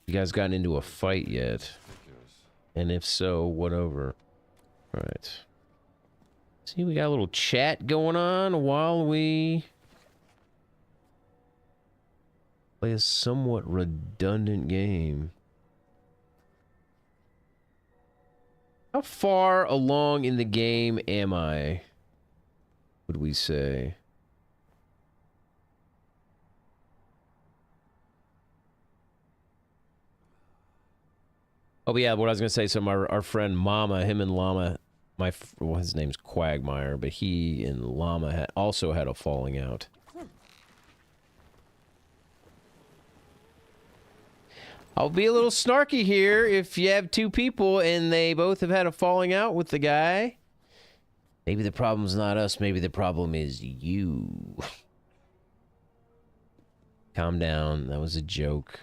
You guys gotten into a fight yet? Ridiculous. And if so, what over? All right. See, we got a little chat going on while we play a somewhat redundant game. How far along in the game am I? Would we say? Oh, yeah, what I was going to say, so our friend Mama, him and Llama, well, his name's Quagmire, but he and Llama also had a falling out. I'll be a little snarky here. If you have two people and they both have had a falling out with the guy, maybe the problem's not us, maybe the problem is you. Calm down, that was a joke.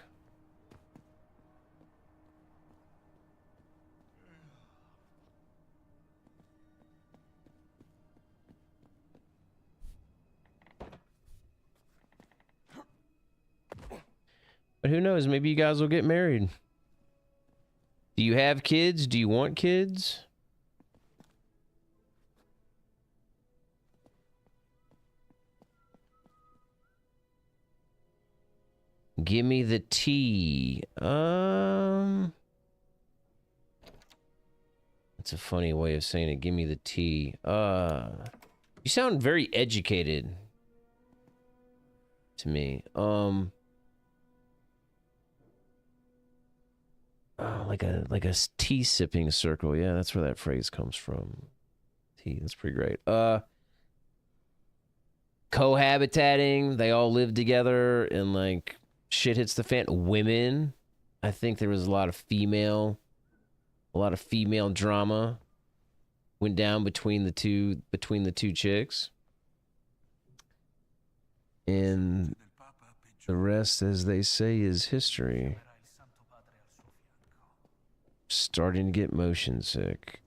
But who knows? Maybe you guys will get married. Do you have kids? Do you want kids? Give me the tea. That's a funny way of saying it. Give me the tea. You sound very educated to me. Oh, like a tea sipping circle. Yeah, that's where that phrase comes from. Tea, that's pretty great. Cohabitating, they all live together and like shit hits the fan. Women, I think there was a lot of female drama went down between the two chicks. And the rest, as they say, is history. Starting to get motion sick.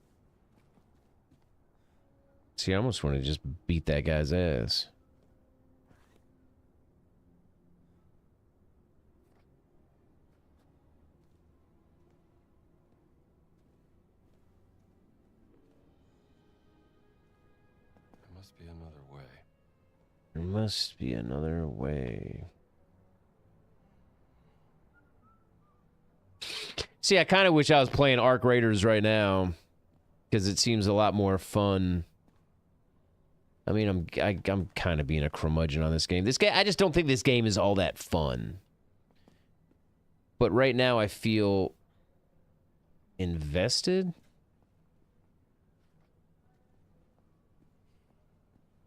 See, I almost want to just beat that guy's ass. There must be another way. There must be another way. See, I kind of wish I was playing Arc Raiders right now, because it seems a lot more fun. I mean, I'm kind of being a curmudgeon on this game. I just don't think this game is all that fun. But right now, I feel invested.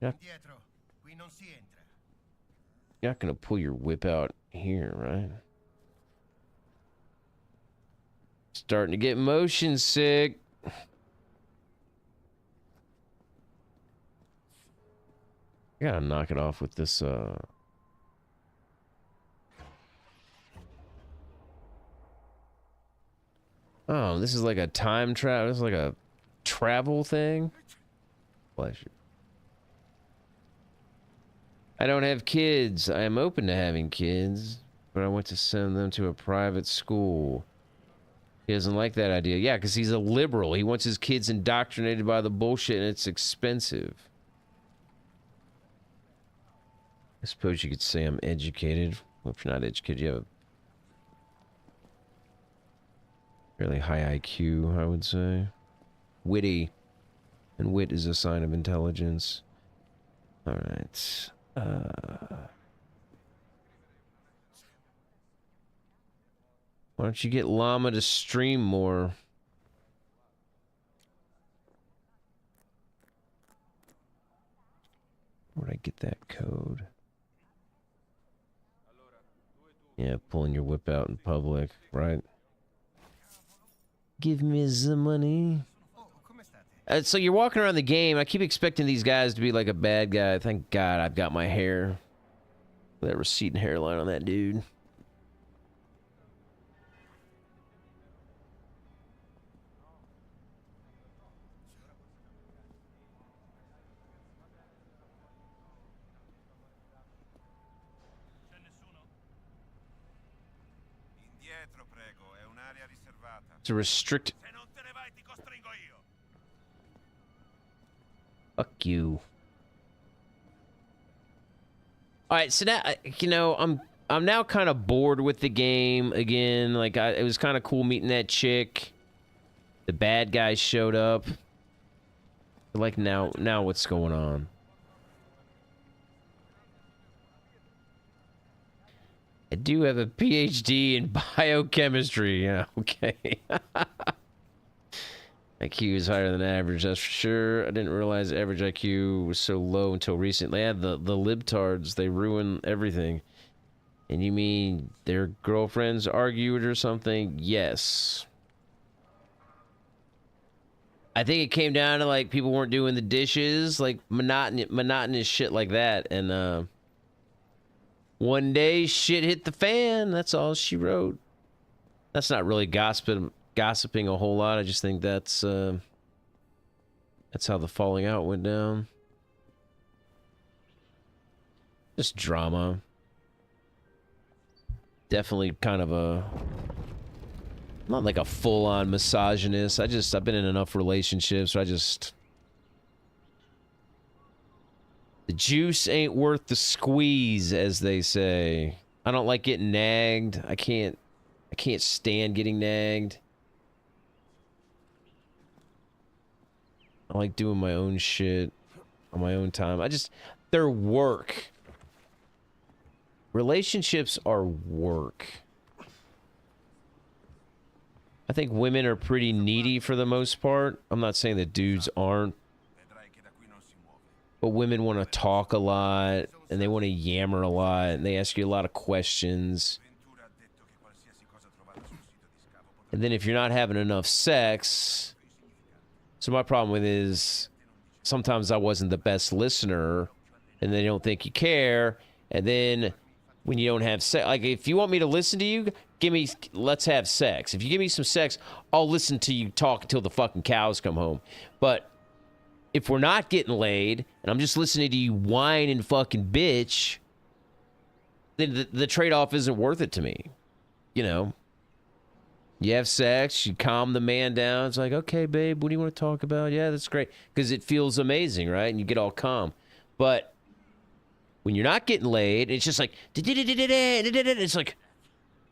You're not gonna pull your whip out here, right? Starting to get motion sick. I gotta knock it off with this, Oh, this is like a time travel. This is like a travel thing. Bless you. I don't have kids. I am open to having kids, but I want to send them to a private school. He doesn't like that idea. Yeah, because he's a liberal. He wants his kids indoctrinated by the bullshit, and it's expensive. I suppose you could say I'm educated. Well, if you're not educated, you have a fairly high IQ, I would say. Witty. And wit is a sign of intelligence. Alright. Why don't you get Llama to stream more? Where'd I get that code? Yeah, pulling your whip out in public, right? Give me the money. So you're walking around the game. I keep expecting these guys to be like a bad guy. Thank God I've got my hair. That receding hairline on that dude. To restrict. Fuck you. All right, so now you know I'm now kind of bored with the game again. Like it was kind of cool meeting that chick. The bad guys showed up. Like now what's going on? I do have a PhD in biochemistry. Yeah, okay. IQ is higher than average, that's for sure. I didn't realize average IQ was so low until recently. Yeah, the libtards, they ruin everything. And you mean their girlfriends argued or something? Yes. I think it came down to, like, people weren't doing the dishes, like, monotonous shit like that. And, one day, shit hit the fan. That's all she wrote. That's not really gossiping a whole lot. I just think that's how the falling out went down. Just drama. Definitely kind of a... not like a full-on misogynist. I've been in enough relationships where the juice ain't worth the squeeze, as they say. I don't like getting nagged. I can't stand getting nagged. I like doing my own shit on my own time. They're work. Relationships are work. I think women are pretty needy for the most part. I'm not saying that dudes aren't. But women want to talk a lot, and they want to yammer a lot, and they ask you a lot of questions. And then if you're not having enough sex... So my problem with it is sometimes I wasn't the best listener, and they don't think you care, and then when you don't have sex... Like, if you want me to listen to you, let's have sex. If you give me some sex, I'll listen to you talk until the fucking cows come home. But... if we're not getting laid, and I'm just listening to you whine and fucking bitch, then the trade-off isn't worth it to me. You know? You have sex, you calm the man down. It's like, okay, babe, what do you want to talk about? Yeah, that's great. Because it feels amazing, right? And you get all calm. But when you're not getting laid, it's just like, it's like,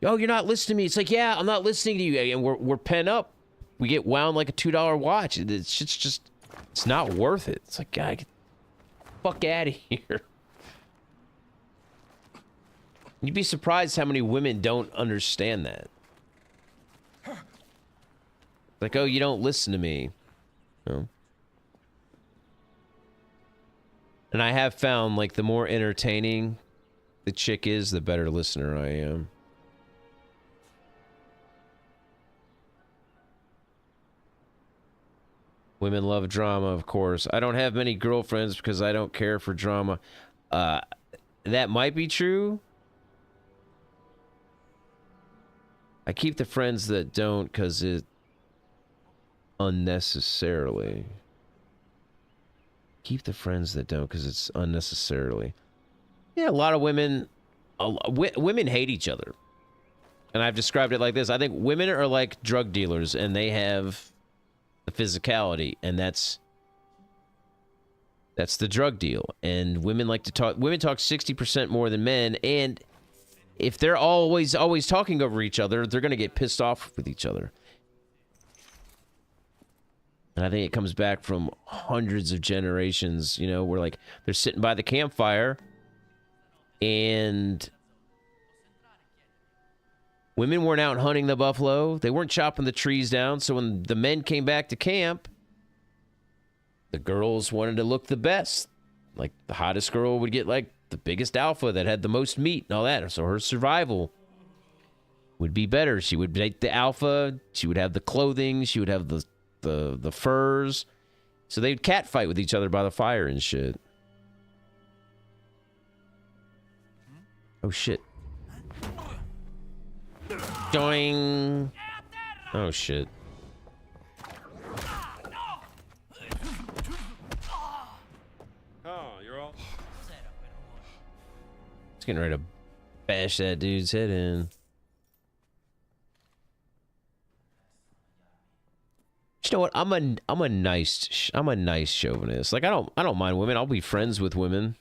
oh, you're not listening to me. It's like, yeah, I'm not listening to you. And we're pent up. We get wound like a $2 watch. It's just... it's not worth it. It's like, God, get the fuck out of here. You'd be surprised how many women don't understand that. Like, oh, you don't listen to me. No. And I have found, like, the more entertaining the chick is, the better listener I am. Women love drama, of course. I don't have many girlfriends because I don't care for drama. That might be true. I keep the friends that don't because it unnecessarily. Keep the friends that don't because it's unnecessarily. Yeah, a lot of women... women hate each other. And I've described it like this. I think women are like drug dealers, and they have... the physicality, and that's the drug deal. And women like to talk. Women talk 60% more than men, and if they're always talking over each other, they're gonna get pissed off with each other. And I think it comes back from hundreds of generations. You know, where like they're sitting by the campfire, and Women weren't out hunting the buffalo. They weren't chopping the trees down. So when the men came back to camp, the girls wanted to look the best. Like the hottest girl would get like the biggest alpha that had the most meat and all that. So her survival would be better. She would take the alpha. She would have the clothing. She would have the furs. So they'd catfight with each other by the fire and shit. Oh shit. Doing. Oh shit. Oh, you're all... It's getting ready to bash that dude's head in. You know what? I'm a nice chauvinist. Like I don't mind women. I'll be friends with women.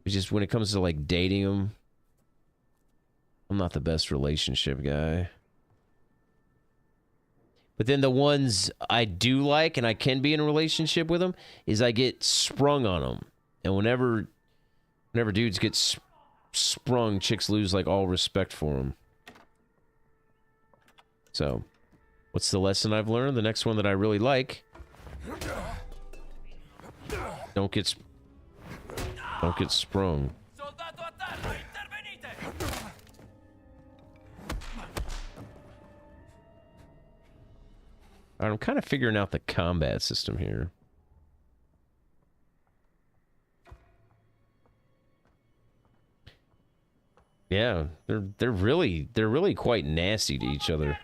It's just when it comes to like dating them, I'm not the best relationship guy. But then the ones I do like and I can be in a relationship with them is I get sprung on them. And whenever dudes get sprung, chicks lose like all respect for them. So, what's the lesson I've learned? The next one that I really like. Don't get sprung. Soldato a terra, intervenite! All right, I'm kind of figuring out the combat system here. Yeah, they're really quite nasty to each other.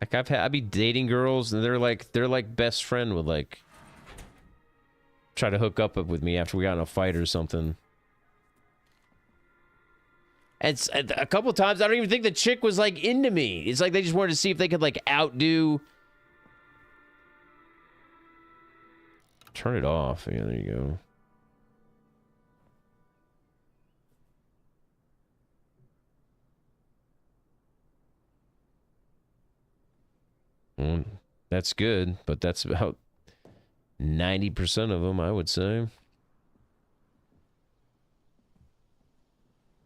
Like I'd be dating girls and they're like best friend would like try to hook up with me after we got in a fight or something. And a couple times I don't even think the chick was like into me. It's like they just wanted to see if they could like outdo. Turn it off. Yeah, there you go. Well, that's good, but that's about 90% of them, I would say.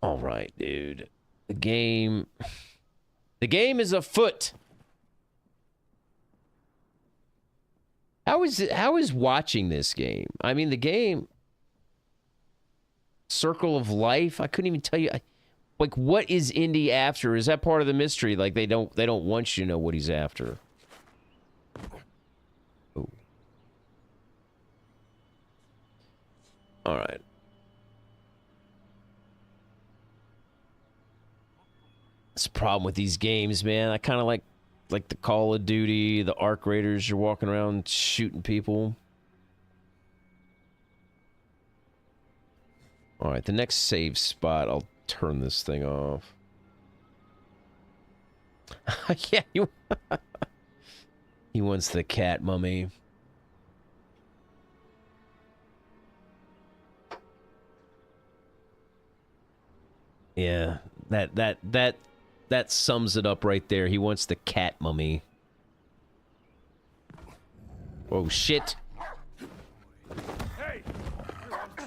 All right, dude. The game is afoot. How is watching this game? I mean, the game Circle of Life, I couldn't even tell you like what is Indy after? Is that part of the mystery? Like they don't want you to know what he's after. Oh. All right. That's the problem with these games, man. I kind of like the Call of Duty, the Arc Raiders. You're walking around shooting people. All right, the next save spot, I'll turn this thing off. Yeah, he wants the cat mummy. Yeah, that sums it up right there. He wants the cat mummy. Oh, shit.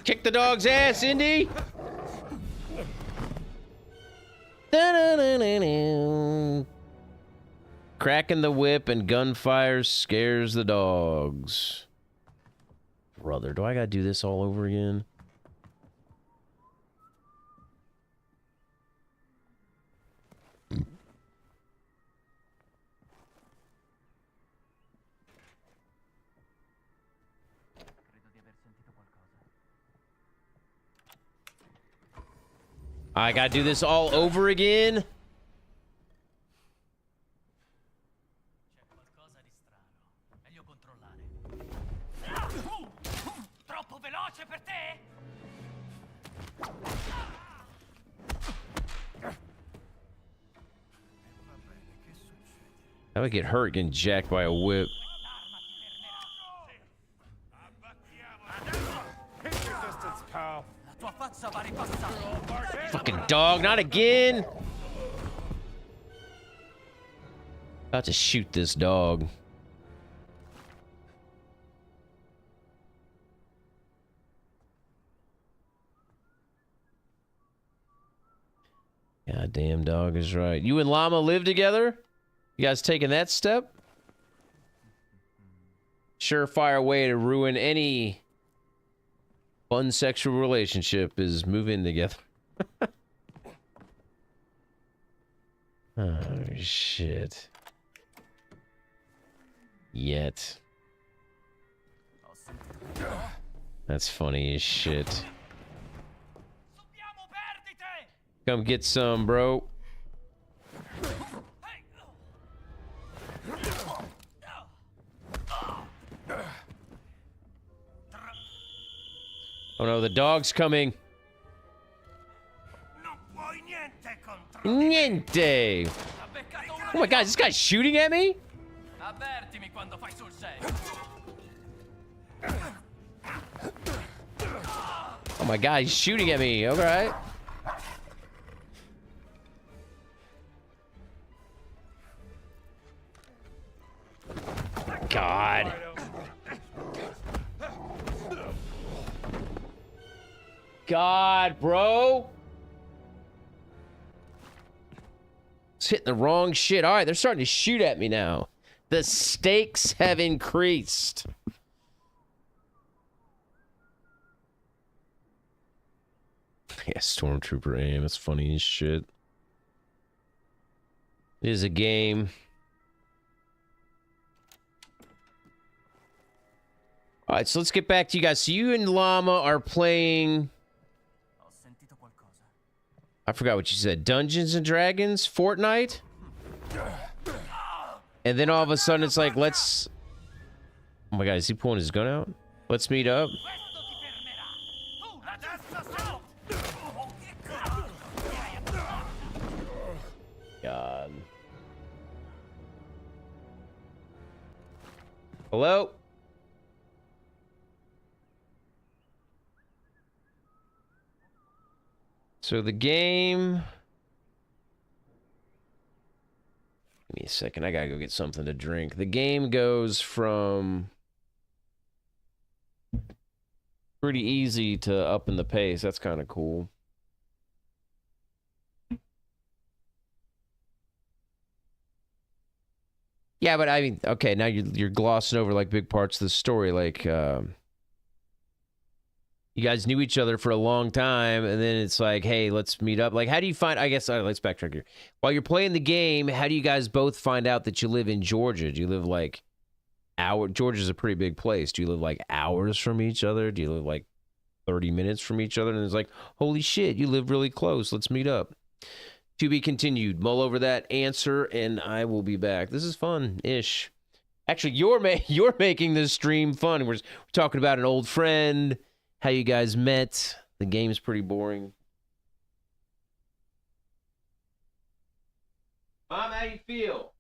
Kick the dog's ass, Indy! Cracking the whip and gunfire scares the dogs. Brother, do I gotta do this all over again? I gotta do this all over again? C'è qualcosa di strano. Meglio controllare. Troppo veloce per te? I would get hurt getting jacked by a whip. La tua faccia va ripassata. Fucking dog, not again! About to shoot this dog. Goddamn dog is right. You and Llama live together? You guys taking that step? Surefire way to ruin any fun sexual relationship is move in together. Oh, shit. Yet. That's funny as shit. Come get some, bro. Oh no, the dog's coming. Niente. Oh my god, this guy's shooting at me? Avvertimi quando fai sul serio. Oh my god, he's shooting at me. Alright. God. God, bro. It's hitting the wrong shit. All right, they're starting to shoot at me now. The stakes have increased. Yeah, Stormtrooper aim. It's funny as shit. It is a game. All right, so let's get back to you guys. So you and Llama are playing... I forgot what you said. Dungeons and Dragons? Fortnite? And then all of a sudden it's like, let's... Oh my god, is he pulling his gun out? Let's meet up. God. Hello? So the game... Give me a second. I gotta go get something to drink. The game goes from pretty easy to up in the pace. That's kind of cool. Yeah, but I mean, okay, now you're glossing over like big parts of the story. Like, you guys knew each other for a long time, and then it's like, hey, let's meet up. Like, how do you find... I guess, let's backtrack here. While you're playing the game, how do you guys both find out that you live in Georgia? Do you live, like, Georgia's a pretty big place. Do you live, like, hours from each other? Do you live, like, 30 minutes from each other? And it's like, holy shit, you live really close. Let's meet up. To be continued. Mull over that answer, and I will be back. This is fun-ish. Actually, you're making this stream fun. We're talking about an old friend... How you guys met. The game's pretty boring. Mom, how you feel?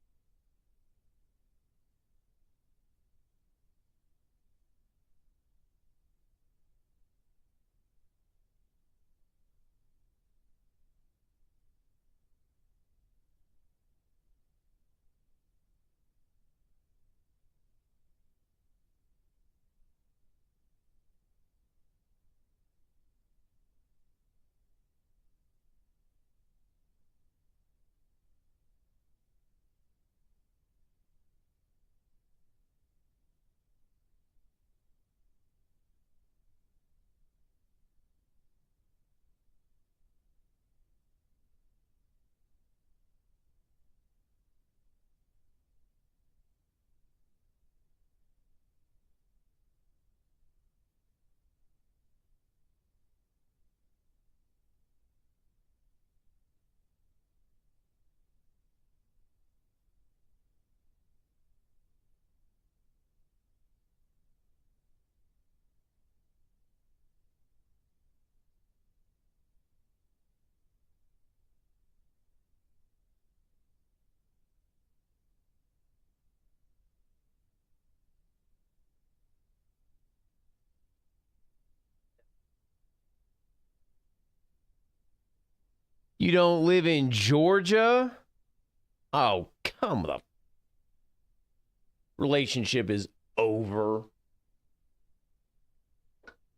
You don't live in Georgia? Oh, come the... Relationship is over.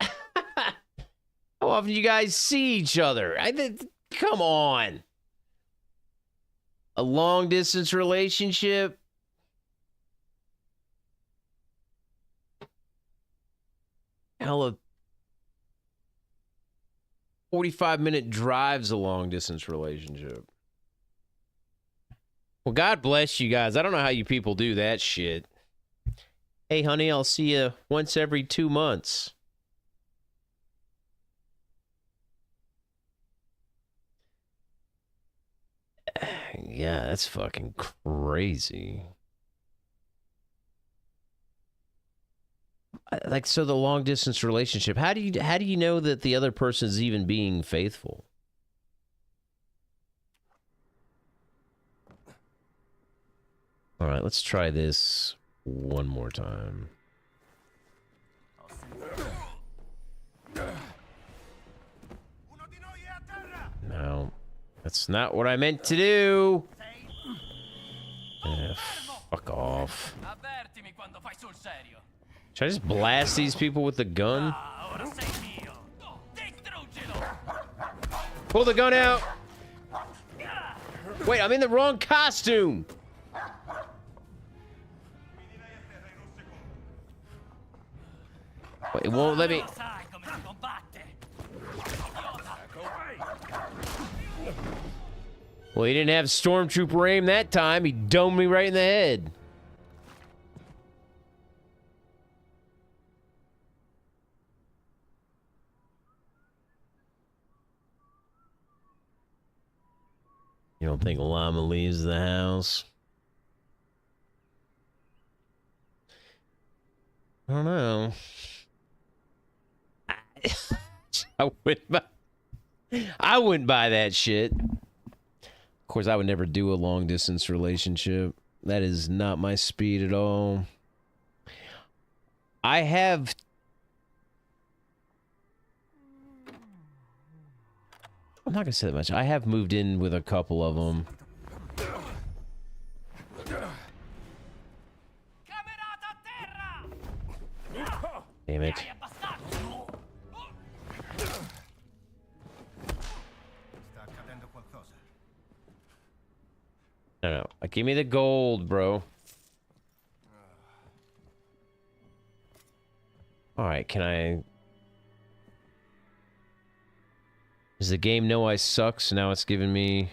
How often do you guys see each other? Come on. A long distance relationship? Hell, a 45-minute drive's a long distance relationship. Well, God bless you guys. I don't know how you people do that shit. Hey, honey, I'll see you once every 2 months. Yeah, that's fucking crazy. Like, so the long distance relationship, how do you know that the other person's even being faithful? All right, let's try this one more time. No, that's not what I meant to do. Fuck off. Avvertimi quando fai sul serio. Should I just blast these people with the gun? Ora sei mio. Distruggilo. Pull the gun out. Wait, I'm in the wrong costume. Wait, it won't let me. Sai come si combatte. Well, he didn't have stormtrooper aim that time. He domed me right in the head. You don't think Llama leaves the house? I don't know. I wouldn't buy that shit. Of course, I would never do a long distance relationship. That is not my speed at all. I'm not gonna say that much. I have moved in with a couple of them. Damn it. No. Give me the gold, bro. Alright, can I... Does the game know I suck, so now it's giving me...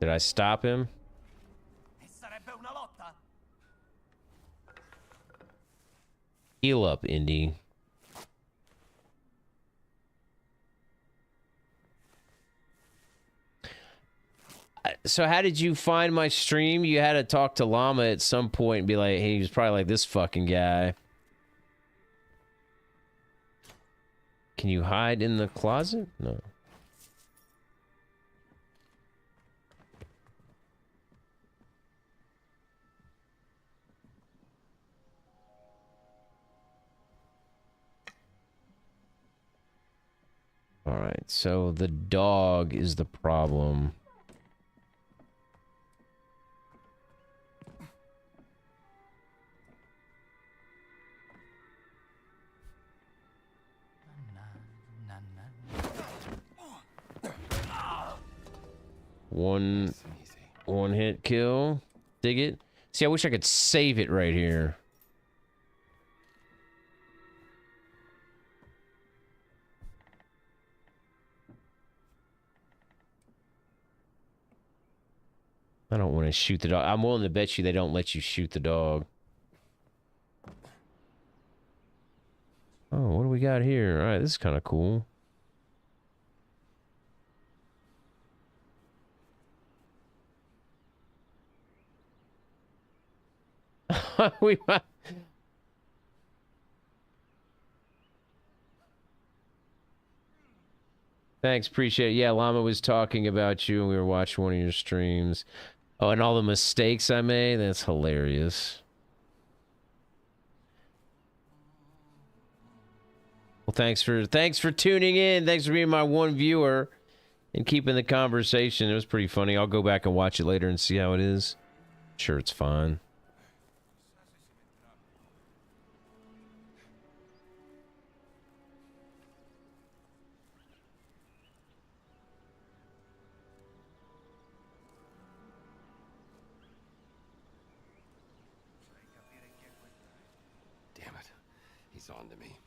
Did I stop him? Heal up, Indy. So how did you find my stream? You had to talk to Llama at some point and be like, hey, he was probably like this fucking guy. Can you hide in the closet? No. All right, so the dog is the problem. One hit kill. Dig it. See, I wish I could save it right here. I don't want to shoot the dog. I'm willing to bet you they don't let you shoot the dog. Oh, what do we got here? All right, this is kind of cool. we might... Thanks, appreciate it. Yeah, Llama was talking about you and we were watching one of your streams. Oh, and all the mistakes I made? That's hilarious. Well, thanks for tuning in. Thanks for being my one viewer and keeping the conversation. It was pretty funny. I'll go back and watch it later and see how it is. Sure, it's fine. He's on to me.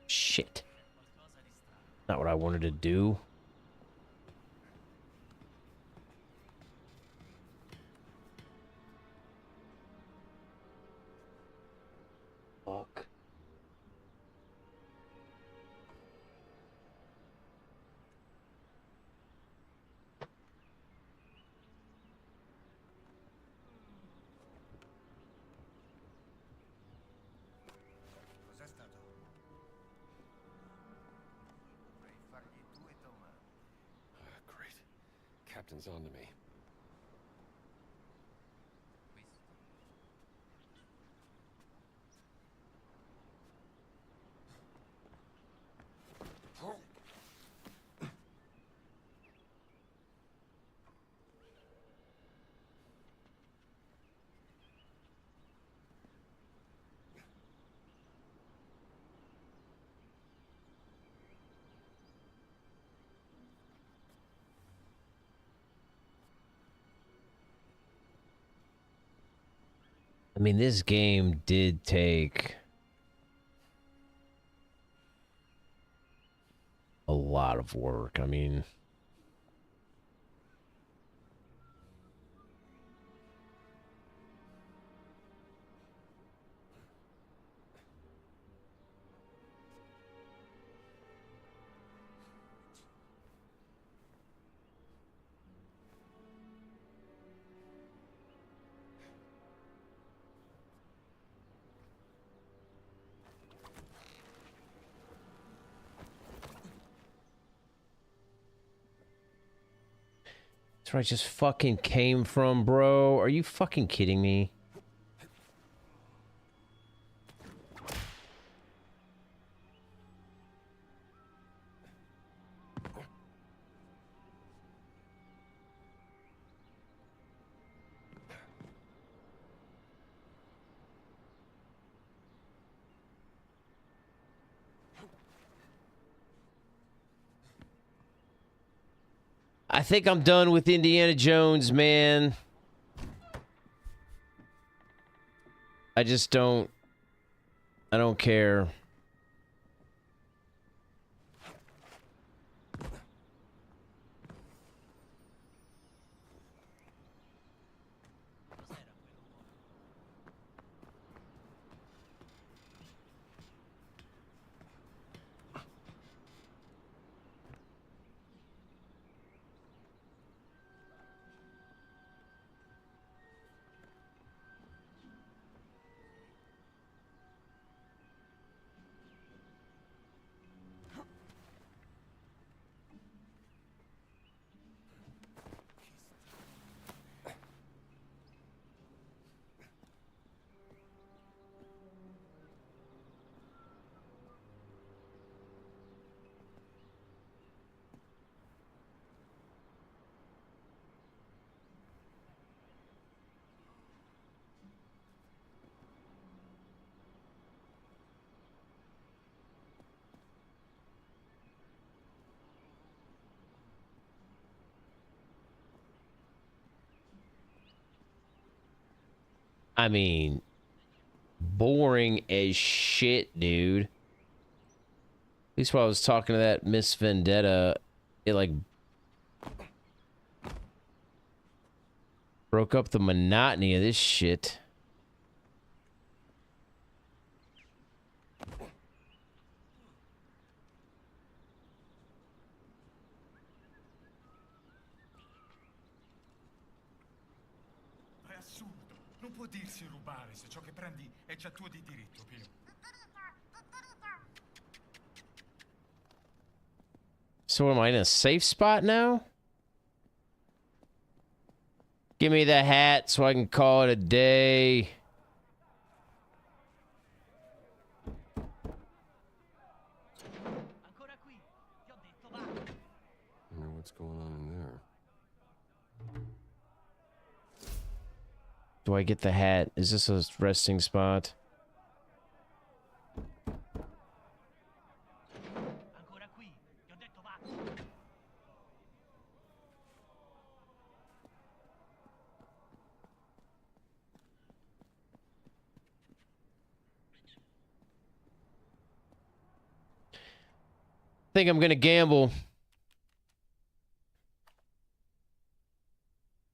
Shit. Not what I wanted to do. Fuck. Cos'è stato? Dovrei fargli 2 domande. Great. Captain's on to me. I mean, this game did take a lot of work. I mean, that's where I just fucking came from, bro. Are you fucking kidding me? I think I'm done with Indiana Jones, man. I just don't... I don't care. I mean, boring as shit, dude. At least while I was talking to that Miss Vendetta, it like broke up the monotony of this shit. È assurdo. Non può dirsi rubare se ciò che prendi è già tuo di diritto, Pio. So am I in a safe spot now? Give me the hat so I can call it a day. Do I get the hat? Is this a resting spot? Ancora qui. Ti ho detto va. I think I'm gonna gamble.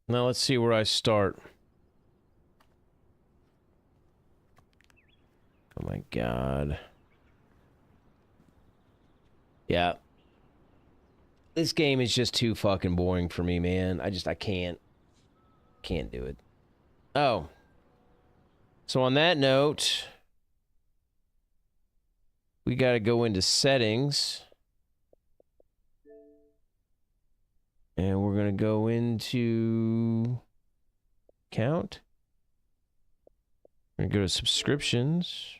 Now let's see where I start. Oh my god. Yeah. This game is just too fucking boring for me, man. I can't do it. Oh. So on that note, we gotta go into settings. And we're gonna go into count. We're gonna go to subscriptions.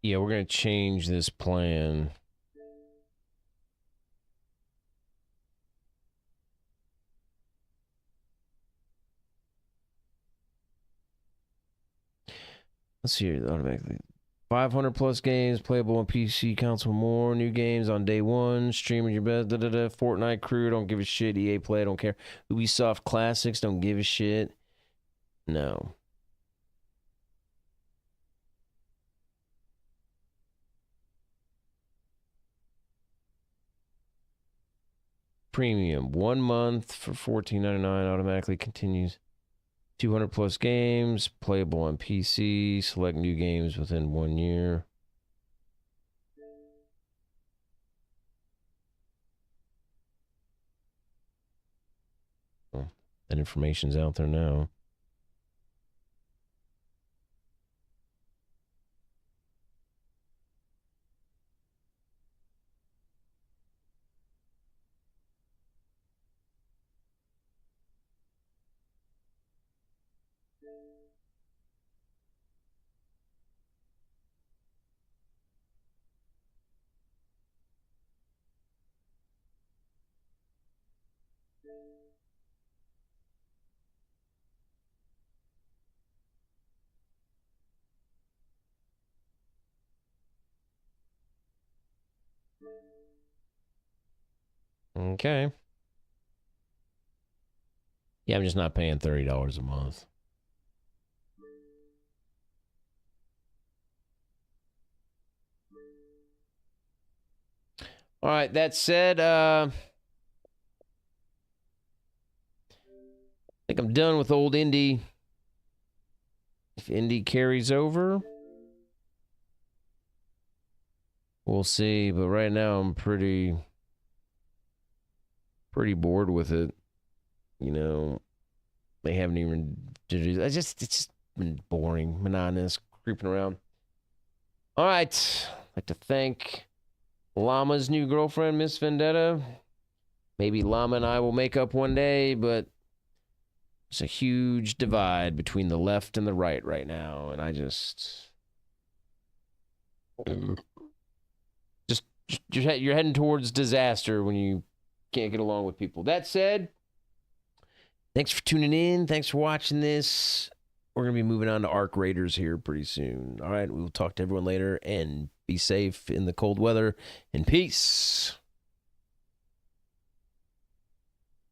Yeah, we're gonna change this plan. Let's see here, automatically. 500 plus games playable on PC, console, more new games on day one. Streaming your best. Fortnite crew, don't give a shit. EA Play, don't care. Ubisoft Classics, don't give a shit. No. Premium, 1 month for $14.99, automatically continues. 200 plus games, playable on PC, select new games within 1 year. Well, that information's out there now. Okay. Yeah, I'm just not paying $30 a month. All right, that said, I think I'm done with old Indy. If Indy carries over, we'll see. But right now, I'm pretty bored with it. You know, they haven't even. It's just been boring, monotonous, creeping around. All right, I'd like to thank Llama's new girlfriend, Miss Vendetta. Maybe Llama and I will make up one day, but there's a huge divide between the left and the right now, and I just you're heading towards disaster when you can't get along with people. That said, thanks for tuning in. Thanks for watching this. We're going to be moving on to Arc Raiders here pretty soon. All right, we will talk to everyone later, and be safe in the cold weather, and peace.